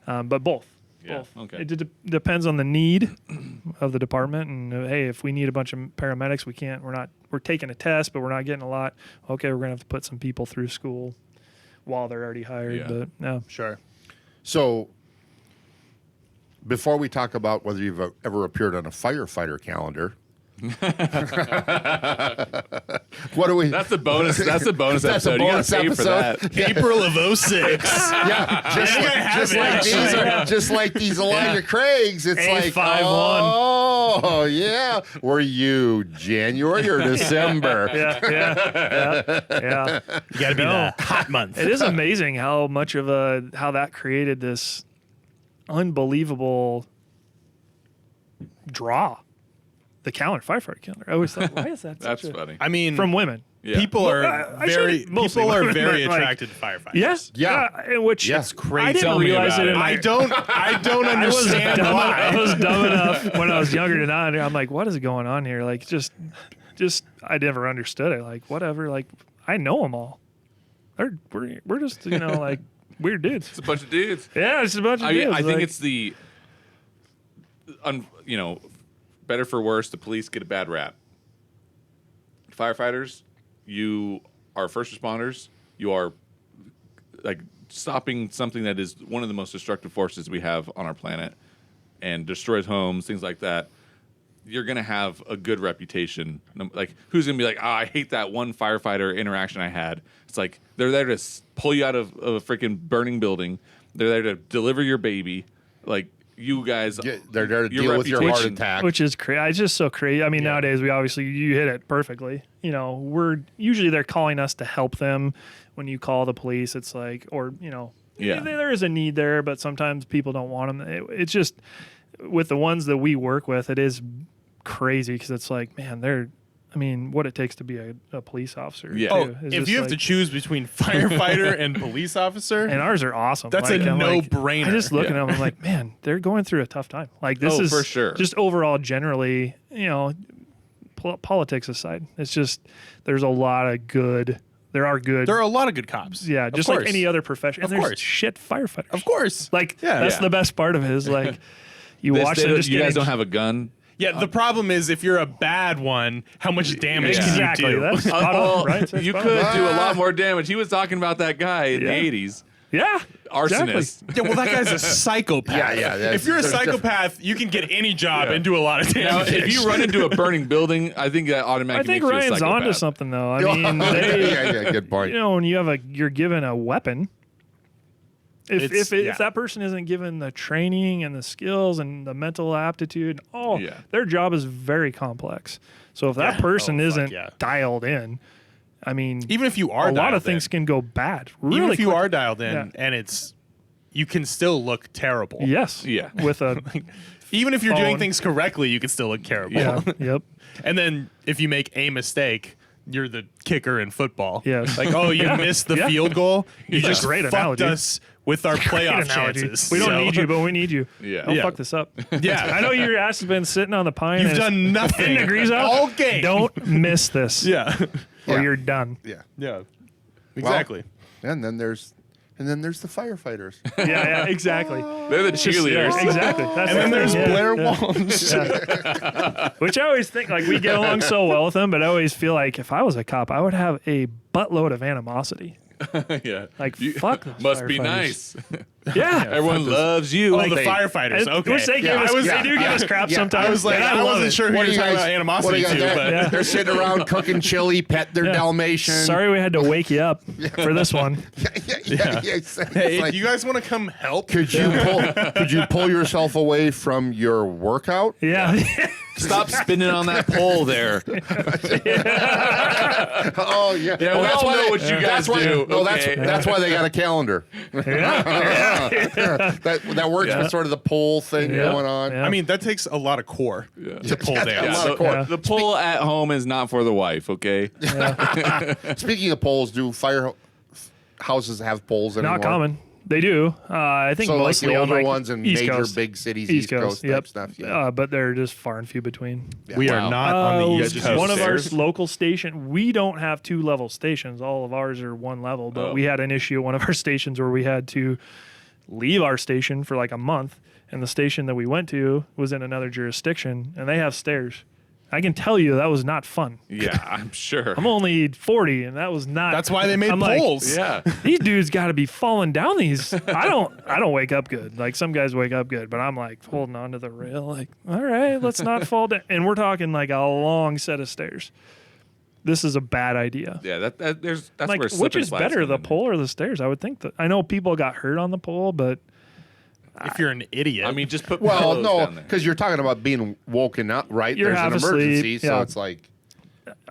[SPEAKER 2] and but both.
[SPEAKER 3] Yeah,
[SPEAKER 2] Both.
[SPEAKER 3] okay.
[SPEAKER 2] It depends on the need of the department. And hey, if we need a bunch of paramedics, we're taking a test, but we're not getting a lot. Okay, we're gonna have to put some people through school while they're already hired.
[SPEAKER 3] Yeah.
[SPEAKER 2] But no,
[SPEAKER 1] Sure.
[SPEAKER 4] So, before we talk about whether you've ever appeared on a firefighter calendar, What do we?
[SPEAKER 3] That's a bonus. That's a bonus
[SPEAKER 4] That's a
[SPEAKER 3] episode.
[SPEAKER 4] bonus
[SPEAKER 3] You gotta pay for
[SPEAKER 4] episode.
[SPEAKER 3] that.
[SPEAKER 1] April of 06.
[SPEAKER 4] Yeah, just like these Elijah Craigs. It's like,
[SPEAKER 2] 851.
[SPEAKER 4] oh yeah, were you January or December?
[SPEAKER 2] Yeah.
[SPEAKER 1] You got to be the hot month.
[SPEAKER 2] It is amazing how much of how that created this unbelievable draw. The calendar, firefighter calendar. I always thought, why is that?
[SPEAKER 3] That's
[SPEAKER 2] such a,
[SPEAKER 3] funny.
[SPEAKER 1] I mean,
[SPEAKER 2] from women.
[SPEAKER 3] Yeah.
[SPEAKER 1] people
[SPEAKER 2] Well,
[SPEAKER 1] are
[SPEAKER 2] I shouldn't- mostly
[SPEAKER 1] people are
[SPEAKER 2] women,
[SPEAKER 1] very
[SPEAKER 2] but, like-
[SPEAKER 1] attracted to firefighters.
[SPEAKER 2] Yes.
[SPEAKER 4] Yeah.
[SPEAKER 2] Which
[SPEAKER 4] Yeah.
[SPEAKER 1] It's crazy.
[SPEAKER 2] I didn't
[SPEAKER 3] Tell me
[SPEAKER 2] realize
[SPEAKER 3] about
[SPEAKER 2] it.
[SPEAKER 3] it.
[SPEAKER 2] In my,
[SPEAKER 1] I don't
[SPEAKER 2] I was
[SPEAKER 1] understand
[SPEAKER 2] dumb. I
[SPEAKER 1] why.
[SPEAKER 2] was dumb enough when I was younger to not. I'm like, what is going on here? Like, just I never understood it. Like, whatever. Like, I know them all. We're just like weird dudes.
[SPEAKER 3] It's a bunch of dudes.
[SPEAKER 2] Yeah, it's a bunch of
[SPEAKER 3] I
[SPEAKER 2] dudes.
[SPEAKER 3] think
[SPEAKER 2] like,
[SPEAKER 3] it's the, better for worse, the police get a bad rap. Firefighters, you are first responders. You are like stopping something that is one of the most destructive forces we have on our planet and destroys homes, things like that. You're going to have a good reputation. Like, who's going to be like, I hate that one firefighter interaction I had. It's like, they're there to pull you out of a freaking burning building. They're there to deliver your baby. Like, you guys,
[SPEAKER 4] They're there to
[SPEAKER 3] your
[SPEAKER 4] deal with your heart
[SPEAKER 3] reputation-
[SPEAKER 4] attack.
[SPEAKER 2] which is crazy. It's just so crazy. I mean, nowadays you hit it perfectly. We're usually they're calling us to help them. When you call the police, it's like, or
[SPEAKER 3] Yeah.
[SPEAKER 2] there is a need there, but sometimes people don't want them. It's just with the ones that we work with, it is crazy because it's like, man, what it takes to be a police officer.
[SPEAKER 3] Yeah.
[SPEAKER 2] too,
[SPEAKER 1] Oh,
[SPEAKER 2] is
[SPEAKER 1] if
[SPEAKER 2] just
[SPEAKER 1] you have to
[SPEAKER 2] like-
[SPEAKER 1] choose between firefighter and police officer,
[SPEAKER 2] and ours are awesome.
[SPEAKER 1] that's
[SPEAKER 2] Like,
[SPEAKER 1] a
[SPEAKER 2] I'm like-
[SPEAKER 1] no-brainer.
[SPEAKER 2] I just look at them. I'm like, man, they're going through a tough time. Like this
[SPEAKER 3] Oh,
[SPEAKER 2] is
[SPEAKER 3] for sure.
[SPEAKER 2] Just overall, generally, politics aside, it's just there's a lot of good. There are good.
[SPEAKER 1] there are a lot of good cops.
[SPEAKER 2] Yeah,
[SPEAKER 1] Of
[SPEAKER 2] just like
[SPEAKER 1] course.
[SPEAKER 2] any other profession.
[SPEAKER 1] Of
[SPEAKER 2] And there's
[SPEAKER 1] course.
[SPEAKER 2] shit firefighters.
[SPEAKER 1] Of course.
[SPEAKER 2] Like
[SPEAKER 1] Yeah.
[SPEAKER 2] that's
[SPEAKER 3] Yeah.
[SPEAKER 2] the best part of it is like you
[SPEAKER 3] They-
[SPEAKER 2] watch
[SPEAKER 3] they
[SPEAKER 2] them
[SPEAKER 3] don't-
[SPEAKER 2] just
[SPEAKER 3] you guys
[SPEAKER 2] getting-
[SPEAKER 3] don't have a gun.
[SPEAKER 1] Yeah, the problem is if you're a bad one, how much damage
[SPEAKER 2] exactly.
[SPEAKER 1] can you do?
[SPEAKER 2] That's spot on, right? That's
[SPEAKER 3] You
[SPEAKER 2] spot
[SPEAKER 3] could
[SPEAKER 2] on.
[SPEAKER 3] do a lot more damage. He was talking about that guy in
[SPEAKER 2] Yeah.
[SPEAKER 3] the 80s.
[SPEAKER 2] Yeah,
[SPEAKER 3] Arsonist.
[SPEAKER 1] Yeah, well, that guy's a psychopath.
[SPEAKER 4] Yeah, yeah,
[SPEAKER 1] If you're a
[SPEAKER 4] there's
[SPEAKER 1] psychopath, you can get any job
[SPEAKER 3] Yeah.
[SPEAKER 1] and do a lot of
[SPEAKER 3] Now,
[SPEAKER 1] damage.
[SPEAKER 3] if you run into a burning building, I think that
[SPEAKER 2] I
[SPEAKER 3] automatically
[SPEAKER 2] think
[SPEAKER 3] makes you a
[SPEAKER 2] Ryan's
[SPEAKER 3] psychopath.
[SPEAKER 2] onto something though. I mean,
[SPEAKER 4] yeah, good point.
[SPEAKER 2] when you're given a weapon.
[SPEAKER 1] It's- yeah.
[SPEAKER 2] If that person isn't given the training and the skills and the mental aptitude,
[SPEAKER 3] Yeah.
[SPEAKER 2] their job is very complex. So if that person
[SPEAKER 1] Oh, fuck
[SPEAKER 2] isn't
[SPEAKER 1] yeah.
[SPEAKER 2] dialed in, I mean,
[SPEAKER 1] even if you are
[SPEAKER 2] a lot
[SPEAKER 1] dialed
[SPEAKER 2] of things
[SPEAKER 1] in,
[SPEAKER 2] can go bad. Really
[SPEAKER 1] even if you
[SPEAKER 2] quickly.
[SPEAKER 1] are dialed in,
[SPEAKER 2] Yeah.
[SPEAKER 1] and you can still look terrible.
[SPEAKER 2] Yes.
[SPEAKER 3] Yeah.
[SPEAKER 2] With a
[SPEAKER 1] Even if you're doing
[SPEAKER 2] Phone.
[SPEAKER 1] things correctly, you can still look terrible.
[SPEAKER 2] yeah. Yep.
[SPEAKER 1] And then if you make a mistake, you're the kicker in football.
[SPEAKER 2] Yes.
[SPEAKER 1] Like, oh, you
[SPEAKER 2] Yeah.
[SPEAKER 1] missed the
[SPEAKER 2] Yeah.
[SPEAKER 1] field goal. You
[SPEAKER 2] Yeah.
[SPEAKER 1] just
[SPEAKER 2] Great
[SPEAKER 1] fucked
[SPEAKER 2] analogy.
[SPEAKER 1] us with our
[SPEAKER 2] Great
[SPEAKER 1] playoff
[SPEAKER 2] analogy.
[SPEAKER 1] chances.
[SPEAKER 2] We don't
[SPEAKER 1] So-
[SPEAKER 2] need you, but we need you.
[SPEAKER 3] Yeah.
[SPEAKER 2] Don't
[SPEAKER 1] Yeah.
[SPEAKER 2] fuck this up.
[SPEAKER 1] Yeah.
[SPEAKER 2] I know your ass has been sitting on the pine.
[SPEAKER 1] You've
[SPEAKER 2] and it's
[SPEAKER 1] done nothing
[SPEAKER 2] 10 degrees out.
[SPEAKER 1] all game.
[SPEAKER 2] Don't miss this.
[SPEAKER 1] Yeah.
[SPEAKER 2] Or
[SPEAKER 4] Yeah.
[SPEAKER 2] you're done.
[SPEAKER 4] Yeah.
[SPEAKER 1] Yeah. Exactly.
[SPEAKER 4] And then there's the firefighters.
[SPEAKER 2] Yeah, exactly.
[SPEAKER 3] They're the
[SPEAKER 2] It's just-
[SPEAKER 3] cheerleaders.
[SPEAKER 2] yeah, exactly. That's
[SPEAKER 1] And then
[SPEAKER 2] the
[SPEAKER 1] there's
[SPEAKER 2] thing. Yeah,
[SPEAKER 1] Blair
[SPEAKER 2] yeah.
[SPEAKER 1] Walsh.
[SPEAKER 2] Which I always think, like, we get along so well with them, but I always feel like if I was a cop, I would have a buttload of animosity.
[SPEAKER 3] Yeah.
[SPEAKER 2] Like, fuck those
[SPEAKER 3] Must be
[SPEAKER 2] firefighters.
[SPEAKER 3] nice.
[SPEAKER 2] Yeah.
[SPEAKER 3] Everyone loves you.
[SPEAKER 1] Oh,
[SPEAKER 3] Like
[SPEAKER 1] the
[SPEAKER 3] they-
[SPEAKER 1] firefighters.
[SPEAKER 2] And-
[SPEAKER 1] Okay.
[SPEAKER 2] Which they, give
[SPEAKER 4] Yeah,
[SPEAKER 2] us,
[SPEAKER 4] I was-
[SPEAKER 2] they do give us crap
[SPEAKER 4] yeah,
[SPEAKER 2] sometimes.
[SPEAKER 1] I was like,
[SPEAKER 2] and
[SPEAKER 1] I
[SPEAKER 2] love
[SPEAKER 1] wasn't
[SPEAKER 2] it.
[SPEAKER 1] sure who
[SPEAKER 4] What
[SPEAKER 1] you
[SPEAKER 4] do
[SPEAKER 1] were
[SPEAKER 4] you
[SPEAKER 1] talking
[SPEAKER 4] guys-
[SPEAKER 1] about animosity
[SPEAKER 4] what do you guys
[SPEAKER 1] to,
[SPEAKER 4] got?
[SPEAKER 1] but
[SPEAKER 4] They're sitting around cooking chili, pet their
[SPEAKER 2] Yeah.
[SPEAKER 4] Dalmatian.
[SPEAKER 2] Sorry we had to wake you up for this one.
[SPEAKER 4] yeah. It's
[SPEAKER 1] hey,
[SPEAKER 4] like,
[SPEAKER 1] do you guys want to come help?
[SPEAKER 4] could you pull yourself away from your workout?
[SPEAKER 2] Yeah.
[SPEAKER 3] Stop spinning on that pole there.
[SPEAKER 4] Oh yeah.
[SPEAKER 3] Yeah, we all know what you guys
[SPEAKER 4] that's why,
[SPEAKER 3] do.
[SPEAKER 4] No,
[SPEAKER 3] Okay.
[SPEAKER 4] that's why they got a calendar. That works
[SPEAKER 2] Yeah.
[SPEAKER 4] with sort of the pole thing
[SPEAKER 2] Yeah.
[SPEAKER 4] going on.
[SPEAKER 2] Yeah.
[SPEAKER 1] I mean, that takes a lot of core to pull
[SPEAKER 4] Yeah,
[SPEAKER 1] down.
[SPEAKER 4] a lot
[SPEAKER 3] So,
[SPEAKER 4] of core.
[SPEAKER 2] Yeah.
[SPEAKER 3] the pole at home is not for the wife, okay?
[SPEAKER 4] Speaking of poles, do firehouses have poles anymore?
[SPEAKER 2] Not common. They do. I think
[SPEAKER 4] So like
[SPEAKER 2] mostly
[SPEAKER 4] the
[SPEAKER 2] on
[SPEAKER 4] older
[SPEAKER 2] like
[SPEAKER 4] ones in
[SPEAKER 2] East
[SPEAKER 4] major
[SPEAKER 2] Coast.
[SPEAKER 4] big cities,
[SPEAKER 2] East Coast,
[SPEAKER 4] type
[SPEAKER 2] yep.
[SPEAKER 4] stuff. Yeah.
[SPEAKER 2] But they're just far and few between.
[SPEAKER 1] We
[SPEAKER 3] Wow.
[SPEAKER 1] are not on the East
[SPEAKER 3] just
[SPEAKER 1] Coast.
[SPEAKER 2] One of our
[SPEAKER 3] stairs?
[SPEAKER 2] local station. We don't have 2-level stations. All of ours are 1 level. But
[SPEAKER 3] Oh.
[SPEAKER 2] we had an issue at one of our stations where we had to leave our station for like a month, and the station that we went to was in another jurisdiction, and they have stairs. I can tell you that was not fun.
[SPEAKER 3] Yeah, I'm sure.
[SPEAKER 2] I'm only 40, and that was not.
[SPEAKER 1] That's why they made
[SPEAKER 2] I'm like,
[SPEAKER 1] poles.
[SPEAKER 3] Yeah.
[SPEAKER 2] these dudes got to be falling down these. I don't wake up good. Like some guys wake up good, but I'm like holding on to the rail. Like, all right, let's not fall down. And we're talking like a long set of stairs. This is a bad idea.
[SPEAKER 3] Yeah, that's
[SPEAKER 2] Like,
[SPEAKER 3] where slip
[SPEAKER 2] which
[SPEAKER 3] and
[SPEAKER 2] is
[SPEAKER 3] slides
[SPEAKER 2] better,
[SPEAKER 3] come
[SPEAKER 2] the
[SPEAKER 3] in.
[SPEAKER 2] pole or the stairs? I would think that. I know people got hurt on the pole, but
[SPEAKER 1] If you're an idiot.
[SPEAKER 3] I mean, just put
[SPEAKER 4] Well,
[SPEAKER 3] pillows
[SPEAKER 4] no,
[SPEAKER 3] down there.
[SPEAKER 4] because you're talking about being woken up, right?
[SPEAKER 2] You're
[SPEAKER 4] There's an
[SPEAKER 2] half asleep,
[SPEAKER 4] emergency, so
[SPEAKER 2] yeah.
[SPEAKER 4] it's like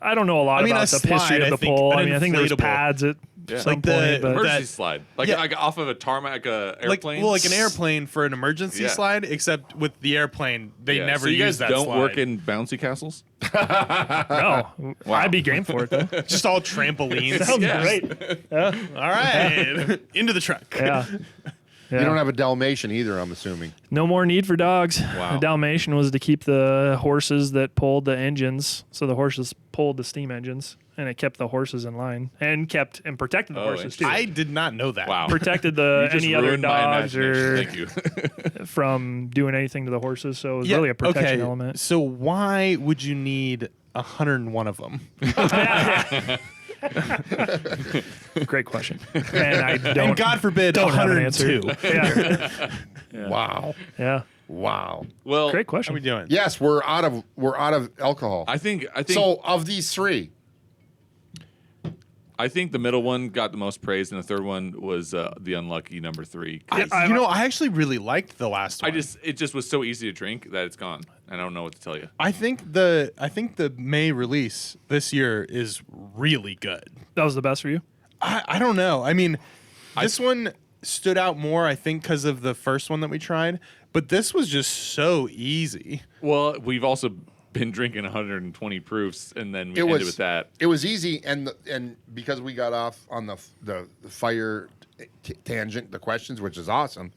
[SPEAKER 2] I don't know a lot
[SPEAKER 1] I mean,
[SPEAKER 2] about
[SPEAKER 1] a
[SPEAKER 2] the history
[SPEAKER 1] slide,
[SPEAKER 2] of the
[SPEAKER 1] I think,
[SPEAKER 2] pole.
[SPEAKER 1] an
[SPEAKER 2] I mean, I think there was
[SPEAKER 1] inflatable.
[SPEAKER 2] pads at
[SPEAKER 3] Yeah.
[SPEAKER 2] some
[SPEAKER 1] Like the-
[SPEAKER 2] point, but
[SPEAKER 3] Emergency
[SPEAKER 1] that-
[SPEAKER 3] slide, like
[SPEAKER 1] Yeah.
[SPEAKER 3] like off of a tarmac, airplane.
[SPEAKER 1] like an airplane for an emergency
[SPEAKER 3] Yeah.
[SPEAKER 1] slide, except with the airplane, they
[SPEAKER 3] Yeah.
[SPEAKER 1] never
[SPEAKER 3] so you
[SPEAKER 1] use
[SPEAKER 3] guys
[SPEAKER 1] that
[SPEAKER 3] don't
[SPEAKER 1] slide.
[SPEAKER 3] work in bouncy castles.
[SPEAKER 2] no, I'd be game for it though.
[SPEAKER 1] Just all trampolines.
[SPEAKER 2] Sounds
[SPEAKER 3] Yes.
[SPEAKER 2] great. Yeah.
[SPEAKER 1] All right. Into the truck.
[SPEAKER 2] Yeah.
[SPEAKER 4] you don't have a Dalmatian either. I'm assuming.
[SPEAKER 2] No more need for dogs.
[SPEAKER 3] Wow.
[SPEAKER 2] The Dalmatian was to keep the horses that pulled the engines. So the horses pulled the steam engines, and it kept the horses in line and protected the
[SPEAKER 3] Oh,
[SPEAKER 2] horses too.
[SPEAKER 1] I did not know that.
[SPEAKER 3] Wow.
[SPEAKER 2] Protected
[SPEAKER 3] You just
[SPEAKER 2] any other
[SPEAKER 3] ruined my
[SPEAKER 2] dogs or
[SPEAKER 3] imagination. Thank you.
[SPEAKER 2] from doing anything to the horses. So it was really a protection element.
[SPEAKER 1] So why would you need 101 of them?
[SPEAKER 2] Great question. And I don't.
[SPEAKER 1] And God forbid,
[SPEAKER 2] don't have an
[SPEAKER 1] 102.
[SPEAKER 2] answer. Yeah.
[SPEAKER 4] Wow,
[SPEAKER 2] Yeah.
[SPEAKER 4] wow.
[SPEAKER 3] Well,
[SPEAKER 2] Great
[SPEAKER 1] How
[SPEAKER 2] question.
[SPEAKER 1] we doing?
[SPEAKER 4] Yes, we're out of alcohol.
[SPEAKER 3] I think
[SPEAKER 4] So of these three,
[SPEAKER 3] I think the middle one got the most praise, and the third one was the unlucky number 3.
[SPEAKER 1] I actually really liked the last one.
[SPEAKER 3] It just was so easy to drink that it's gone. I don't know what to tell you.
[SPEAKER 1] I think the May release this year is really good.
[SPEAKER 2] That was the best for you?
[SPEAKER 1] I don't know. I mean, this one stood out more, I think, because of the first one that we tried. But this was just so easy.
[SPEAKER 3] Well, we've also been drinking 120 proofs, and then we ended with that.
[SPEAKER 4] It was easy, and because we got off on the fire tangent, the questions, which is awesome.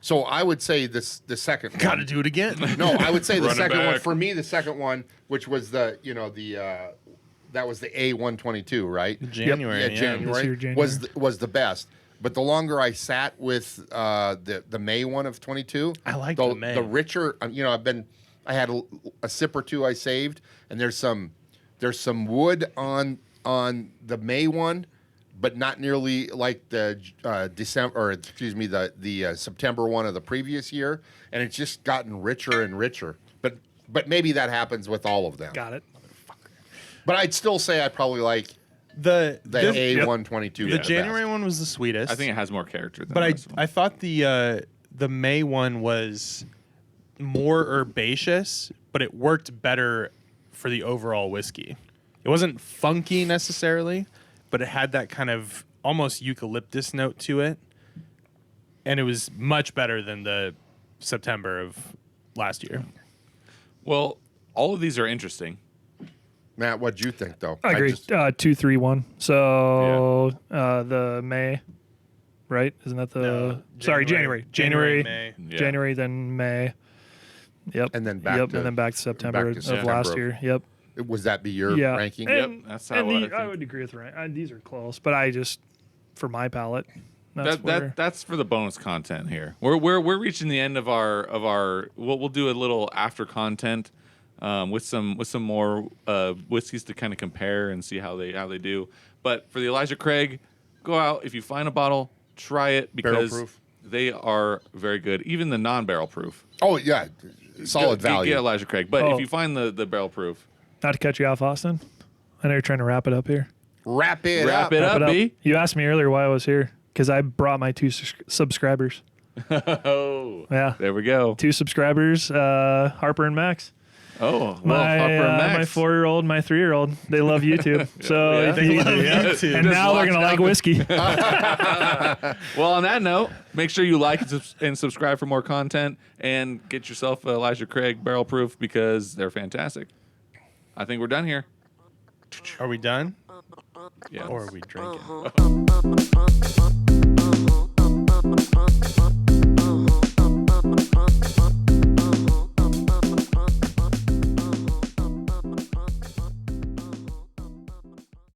[SPEAKER 4] So I would say the second one.
[SPEAKER 1] Got to do it again.
[SPEAKER 4] No, I would say the
[SPEAKER 3] Run it
[SPEAKER 4] second one.
[SPEAKER 3] back.
[SPEAKER 4] For me, the second one, which was that was the A122, right?
[SPEAKER 1] January.
[SPEAKER 4] Yeah,
[SPEAKER 1] yeah.
[SPEAKER 4] January,
[SPEAKER 2] This year, January.
[SPEAKER 4] was the best. But the longer I sat with the May one of 22,
[SPEAKER 1] I liked the May.
[SPEAKER 4] The richer, I had a sip or two I saved, and there's some wood on the May one, but not nearly like the the September one of the previous year, and it's just gotten richer and richer. But maybe that happens with all of them.
[SPEAKER 2] Got it.
[SPEAKER 4] But I'd still say I probably like
[SPEAKER 1] The
[SPEAKER 4] A122.
[SPEAKER 1] The January one was the sweetest.
[SPEAKER 3] I think it has more character than
[SPEAKER 1] But
[SPEAKER 3] the rest of them.
[SPEAKER 1] I thought the May one was more herbaceous, but it worked better for the overall whiskey. It wasn't funky necessarily, but it had that kind of almost eucalyptus note to it. And it was much better than the September of last year.
[SPEAKER 3] Well, all of these are interesting.
[SPEAKER 4] Matt, what'd you think though?
[SPEAKER 2] I agree. 2, 3, 1. So the May, right? Isn't that the?
[SPEAKER 1] No,
[SPEAKER 2] Sorry, January. January,
[SPEAKER 1] May.
[SPEAKER 3] Yeah.
[SPEAKER 2] January, then May. Yep.
[SPEAKER 4] And then back
[SPEAKER 2] Yep.
[SPEAKER 4] to-
[SPEAKER 2] and then back to September
[SPEAKER 4] back to
[SPEAKER 2] of
[SPEAKER 4] September
[SPEAKER 2] last
[SPEAKER 4] of-
[SPEAKER 2] year. Yep.
[SPEAKER 4] Was that be your
[SPEAKER 2] Yeah.
[SPEAKER 4] ranking?
[SPEAKER 2] And,
[SPEAKER 3] That's how
[SPEAKER 2] and
[SPEAKER 3] I
[SPEAKER 2] I
[SPEAKER 3] think.
[SPEAKER 2] would agree with Ryan. These are close, but I just, for my palate,
[SPEAKER 3] That's for the bonus content here. We're reaching the end of our we'll do a little after content with some more whiskeys to kind of compare and see how they do. But for the Elijah Craig, go out if you find a bottle, try it because
[SPEAKER 4] Barrel proof.
[SPEAKER 3] they are very good. Even the non-barrel proof,
[SPEAKER 4] Oh yeah, solid value.
[SPEAKER 3] Get Elijah Craig. But
[SPEAKER 2] Oh.
[SPEAKER 3] if you find the barrel proof,
[SPEAKER 2] not to cut you off, Austin. I know you're trying to wrap it up here.
[SPEAKER 4] Wrap it
[SPEAKER 3] wrap
[SPEAKER 4] up.
[SPEAKER 3] it
[SPEAKER 2] Wrap
[SPEAKER 3] up, B.
[SPEAKER 2] You asked me earlier why I was here because I brought my 2 subscribers.
[SPEAKER 3] Oh,
[SPEAKER 2] Yeah.
[SPEAKER 3] there we go.
[SPEAKER 2] 2 subscribers, Harper and Max.
[SPEAKER 3] Oh, well,
[SPEAKER 2] My
[SPEAKER 3] Harper and Max.
[SPEAKER 2] my 4-year-old, my 3-year-old, they love YouTube. So
[SPEAKER 3] Yeah.
[SPEAKER 2] they love
[SPEAKER 1] YouTube.
[SPEAKER 2] and
[SPEAKER 3] Just
[SPEAKER 2] now they're
[SPEAKER 3] watch
[SPEAKER 2] gonna like whiskey.
[SPEAKER 3] Well, on that note, make sure you like and subscribe for more content and get yourself a Elijah Craig Barrel Proof because they're fantastic. I think we're done here.
[SPEAKER 1] Are we done?
[SPEAKER 3] Yeah.
[SPEAKER 1] Or are we drinking?